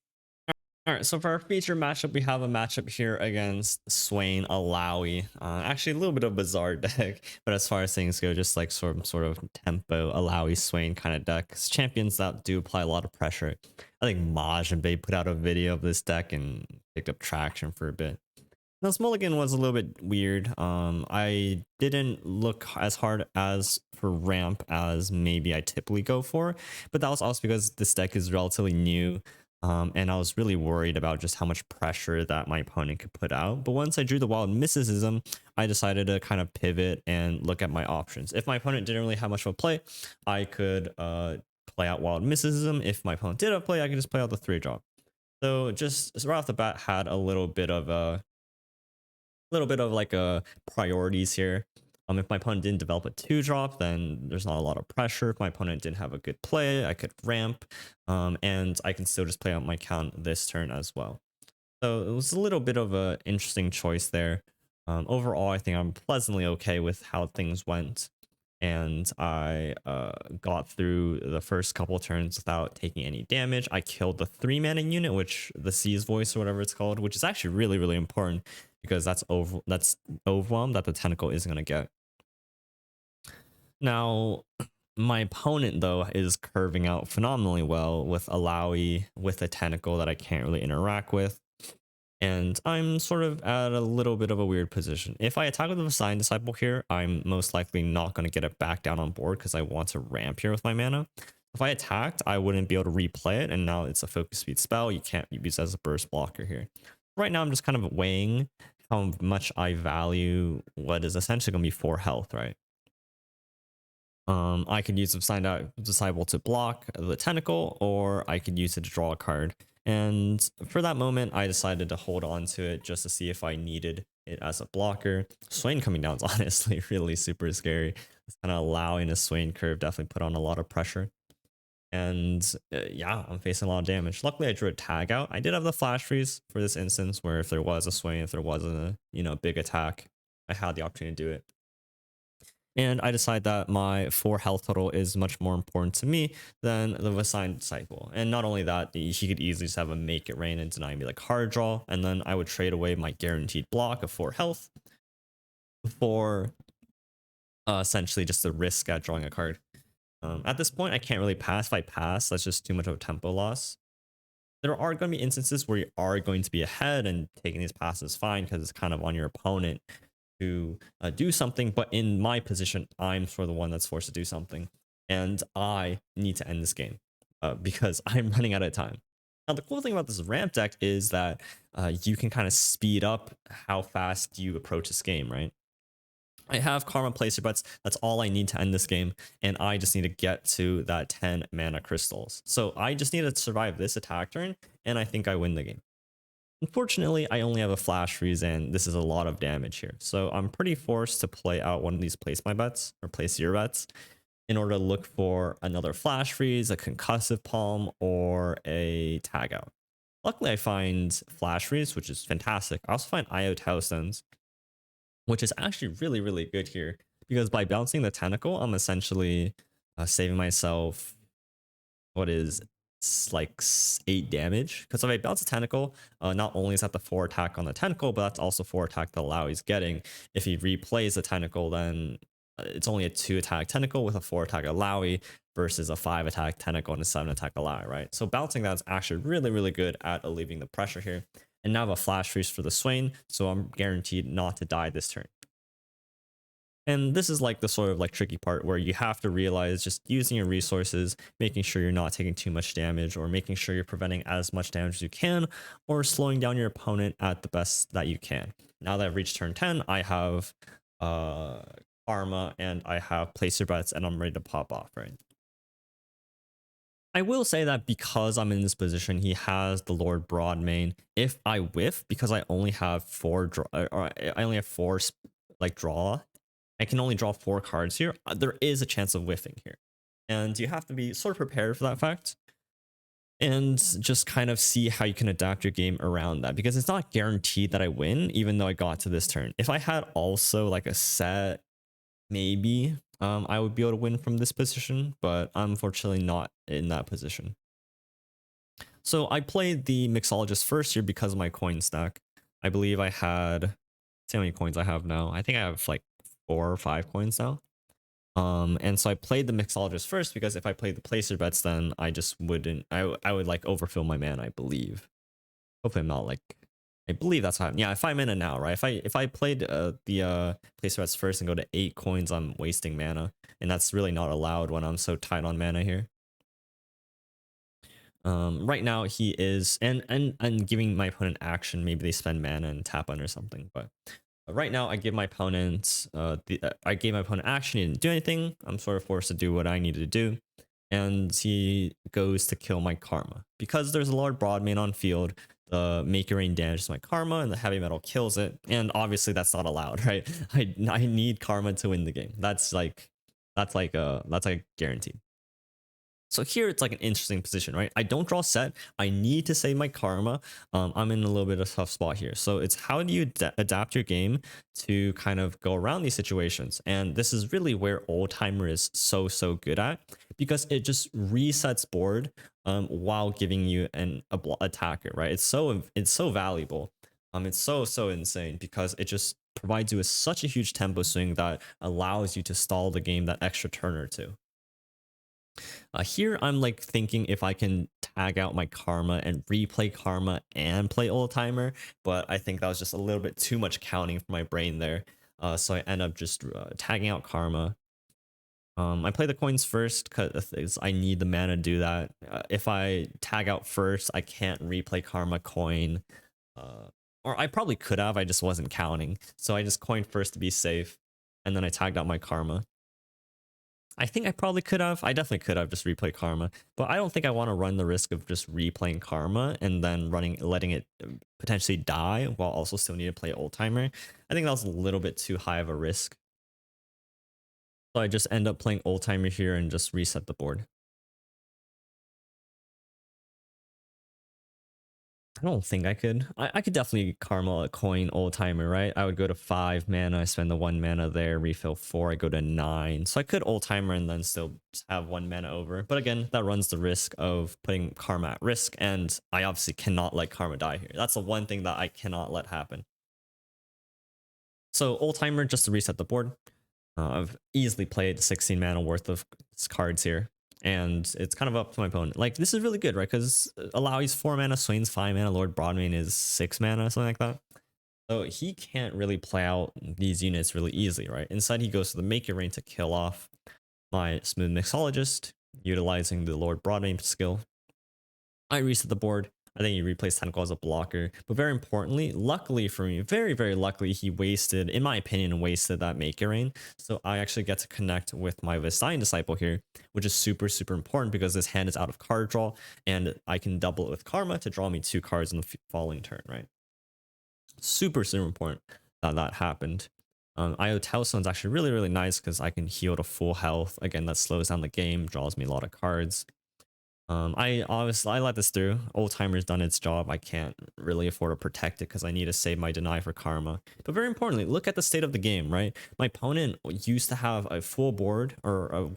All right, so for our feature matchup, we have a matchup here against Swain Alawi. Actually, a little bit of a bizarre deck, but as far as things go, just like sort of tempo Alawi Swain kind of deck. It's champions that do apply a lot of pressure. I think Maj and Bay put out a video of this deck and picked up traction for a bit. Now, this mulligan was a little bit weird. I didn't look as hard as for ramp as maybe I typically go for, but that was also because this deck is relatively new. And I was really worried about just how much pressure that my opponent could put out. But once I drew the wild mysticism, I decided to kind of pivot and look at my options. If my opponent didn't really have much of a play, I could play out wild mysticism. If my opponent did have a play, I could just play out the 3-drop. So just right off the bat, had a little bit of like priorities here. If my opponent didn't develop a 2-drop, then there's not a lot of pressure. If my opponent didn't have a good play, I could ramp, and I can still just play out my count this turn as well. So it was a little bit of an interesting choice there. Overall, I think I'm pleasantly okay with how things went, and I got through the first couple turns without taking any damage. I killed the 3-mana unit, which the Sea's Voice or whatever it's called, which is actually really, really important because that's overwhelm that the tentacle is going to get. Now, my opponent, though, is curving out phenomenally well with Alawi, with a tentacle that I can't really interact with. And I'm sort of at a little bit of a weird position. If I attack with a Sign Disciple here, I'm most likely not going to get it back down on board because I want to ramp here with my mana. If I attacked, I wouldn't be able to replay it, and now it's a focus speed spell. You can't use it as a burst blocker here. Right now, I'm just kind of weighing how much I value what is essentially going to be 4 health, right? I could use Sign Disciple to block the tentacle, or I could use it to draw a card. And for that moment, I decided to hold on to it just to see if I needed it as a blocker. Swain coming down is honestly really super scary. It's kind of allowing a Swain curve definitely put on a lot of pressure. And yeah, I'm facing a lot of damage. Luckily, I drew a tag out. I did have the flash freeze for this instance, where if there was a Swain, if there wasn't a big attack, I had the opportunity to do it. And I decide that my 4 health total is much more important to me than the Assigned Disciple. And not only that, he could easily just have a Make It Rain and deny me like hard draw, and then I would trade away my guaranteed block of 4 health for essentially just the risk at drawing a card. At this point, I can't really pass. If I pass, that's just too much of a tempo loss. There are going to be instances where you are going to be ahead, and taking these passes is fine because it's kind of on your opponent to do something, but in my position, I'm sort of the one that's forced to do something, and I need to end this game because I'm running out of time. Now, the cool thing about this ramp deck is that you can kind of speed up how fast you approach this game, right? I have Karma Placer Butts. That's all I need to end this game, and I just need to get to that 10 mana crystals. So I just need to survive this attack turn, and I think I win the game. Unfortunately, I only have a flash freeze, and this is a lot of damage here. So I'm pretty forced to play out one of these place my bets, or place your bets, in order to look for another flash freeze, a concussive palm, or a tag out. Luckily, I find flash freeze, which is fantastic. I also find IO Towerstones, which is actually really, really good here, because by bouncing the tentacle, I'm essentially saving myself what is like 8 damage, because if I bounce a tentacle, not only is that the 4 attack on the tentacle, but that's also 4 attack that Alawi's getting. If he replays the tentacle, then it's only a 2 attack tentacle with a 4 attack Alawi versus a 5 attack tentacle and a 7 attack Alawi, right? So bouncing that is actually really, really good at alleviating the pressure here. And now I have a flash freeze for the Swain, so I'm guaranteed not to die this turn. And this is like the sort of like tricky part where you have to realize just using your resources, making sure you're not taking too much damage, or making sure you're preventing as much damage as you can, or slowing down your opponent at the best that you can. Now that I've reached turn 10, I have Karma and I have Place Your Bets, and I'm ready to pop off, right? I will say that because I'm in this position, he has the Lord Broadmane. If I whiff, because I only have 4 draw, or I only have 4 like draw, I can only draw 4 cards here. There is a chance of whiffing here, and you have to be sort of prepared for that fact, and just kind of see how you can adapt your game around that, because it's not guaranteed that I win, even though I got to this turn. If I had also like a set, maybe I would be able to win from this position, but I'm unfortunately not in that position. So I played the Mixologist first here because of my coin stack. I believe I had, see how many coins I have now. I think I have like 4 or 5 coins now. And so I played the Mixologist first because if I played the Placer Bets, then I just wouldn't, I would like overfill my mana, I believe. Hopefully I'm not like, I believe that's how I'm, yeah, 5 mana now, right? If I played the Placer Bets first and go to 8 coins, I'm wasting mana. And that's really not allowed when I'm so tight on mana here. Right now he is, and giving my opponent action, maybe they spend mana and tap on or something, but right now I give my opponent I gave my opponent action, he didn't do anything, I'm sort of forced to do what I needed to do, and he goes to kill my Karma. Because there's a Lord Broadmane on field, the Make It Rain damages my Karma and the Heavy Metal kills it, and obviously that's not allowed, right? I need Karma to win the game. That's like guaranteed. So here it's like an interesting position, right? I don't draw set. I need to save my Karma. I'm in a little bit of a tough spot here. So it's how do you adapt your game to kind of go around these situations? And this is really where Old Timer is so good at, because it just resets board while giving you an attacker, right? It's so valuable. It's so insane because it just provides you with such a huge tempo swing that allows you to stall the game that extra turn or two. Here I'm like thinking if I can tag out my Karma and replay Karma and play Old Timer, but I think that was just a little bit too much counting for my brain there. So I end up just tagging out Karma. I play the coins first because I need the mana to do that. If I tag out first, I can't replay Karma coin. Or I probably could have, I just wasn't counting. So I just coined first to be safe, and then I tagged out my Karma. I think I probably could have. I definitely could have just replayed Karma, but I don't think I want to run the risk of just replaying Karma and then letting it potentially die while also still need to play Old Timer. I think that was a little bit too high of a risk. So I just end up playing Old Timer here and just reset the board. I don't think I could. I could definitely Karma a coin Old Timer, right? I would go to 5 mana, I spend the 1 mana there, refill 4, I go to 9. So I could Old Timer and then still just have 1 mana over. But again, that runs the risk of putting Karma at risk, and I obviously cannot let Karma die here. That's the one thing that I cannot let happen. So Old Timer just to reset the board. I've easily played 16 mana worth of cards here, and it's kind of up to my opponent. Like, this is really good, right? Because Alawi's 4 mana, Swain's 5 mana, Lord Broadmane is 6 mana, something like that. So he can't really play out these units really easily, right? Instead, he goes to the Make It Rain to kill off my Smooth Mixologist, utilizing the Lord Broadmane skill. I reset the board. I think he replaced Tentacle as a blocker. But very importantly, luckily for me, very luckily, he wasted, in my opinion, wasted that Make It Rain. So I actually get to connect with my Visayas Disciple here, which is super important because this hand is out of card draw, and I can double it with Karma to draw me 2 cards in the following turn, right? Super important that that happened. IO Telestone is actually really nice because I can heal to full health. Again, that slows down the game, draws me a lot of cards. I let this through. Old Timer's done its job. I can't really afford to protect it because I need to save my deny for Karma. But very importantly, look at the state of the game, right? My opponent used to have a full board, or a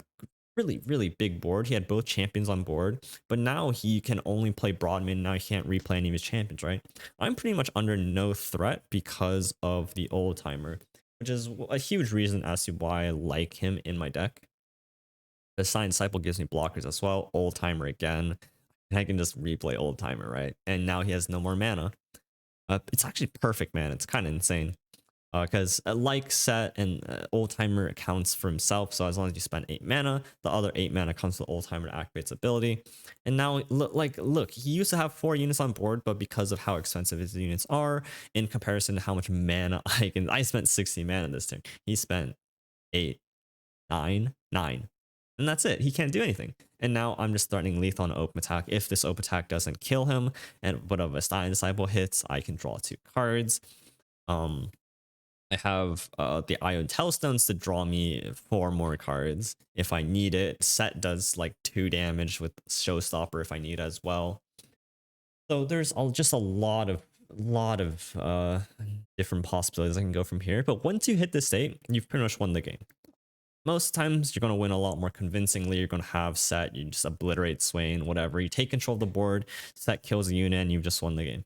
really big board. He had both champions on board, but now he can only play Broadman. Now he can't replay any of his champions, right? I'm pretty much under no threat because of the Old Timer, which is a huge reason as to why I like him in my deck. The Sign Disciple gives me blockers as well. Old Timer again. And I can just replay Old Timer, right? And now he has no more mana. It's actually perfect, man. It's kind of insane. Because like Set and Old Timer accounts for himself. So as long as you spend 8 mana, the other 8 mana comes to Old Timer to activate its ability. And now, look, he used to have 4 units on board, but because of how expensive his units are, in comparison to how much mana I spent 60 mana this turn. He spent 8, 9. And that's it. He can't do anything. And now I'm just threatening lethal on open attack. If this open attack doesn't kill him, and but a Visayas Disciple hits, I can draw 2 cards. I have the Ion Telestones to draw me 4 more cards if I need it. Set does like 2 damage with Showstopper if I need as well. So there's just a lot of different possibilities I can go from here. But once you hit this state, you've pretty much won the game. most times you're going to win a lot more convincingly. You're going to have set, you just obliterate Swain, whatever. You take control of the board, set kills a unit, and you've just won the game.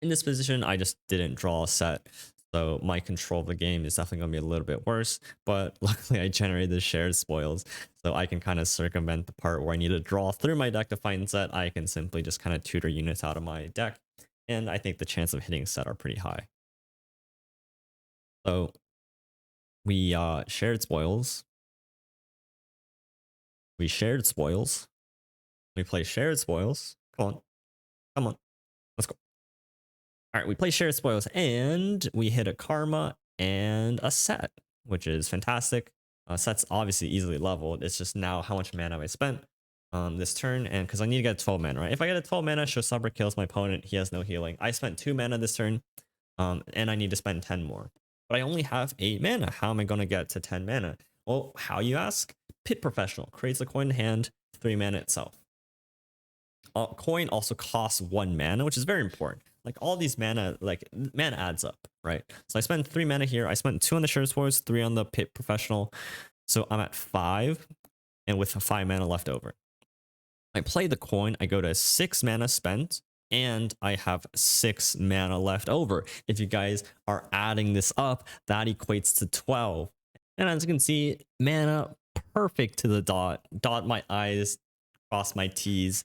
In this position, I just didn't draw a set, so my control of the game is definitely going to be a little bit worse, but luckily I generated the shared spoils, so I can kind of circumvent the part where I need to draw through my deck to find set. I can simply just kind of tutor units out of my deck, and I think the chance of hitting set are pretty high. So we shared spoils. We shared spoils. We play shared spoils. Come on. Come on. Let's go. All right, we play shared spoils and we hit a karma and a set, which is fantastic. Set's obviously easily leveled. It's just now how much mana have I spent this turn, and because I need to get 12 mana, right? If I get a 12 mana, Showstopper kills my opponent. He has no healing. I spent 2 mana this turn, and I need to spend 10 more. But I only have 8 mana. How am I going to get to 10 mana? Well, how you ask? Pit Professional creates a coin in hand, 3 mana itself. Coin also costs 1 mana, which is very important. Like all these mana, mana adds up, right? So I spent 3 mana here. I spent 2 on the Shared Spoils, 3 on the Pit Professional. So I'm at 5, and with 5 mana left over. I play the coin, I go to 6 mana spent, and I have 6 mana left over. If you guys are adding this up, that equates to 12. And as you can see, mana perfect to the dot. Dot my I's, cross my T's.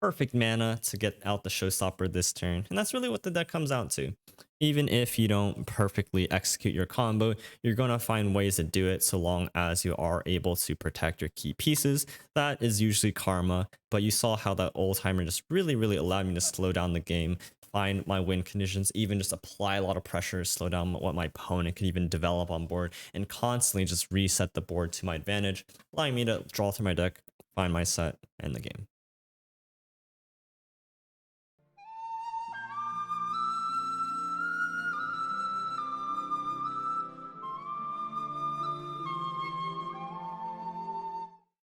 Perfect mana to get out the Showstopper this turn. And that's really what the deck comes out to. Even if you don't perfectly execute your combo, you're going to find ways to do it so long as you are able to protect your key pieces. That is usually karma, but you saw how that old timer just really allowed me to slow down the game, find my win conditions, even just apply a lot of pressure, slow down what my opponent could even develop on board, and constantly just reset the board to my advantage, allowing me to draw through my deck, find my set, and the game.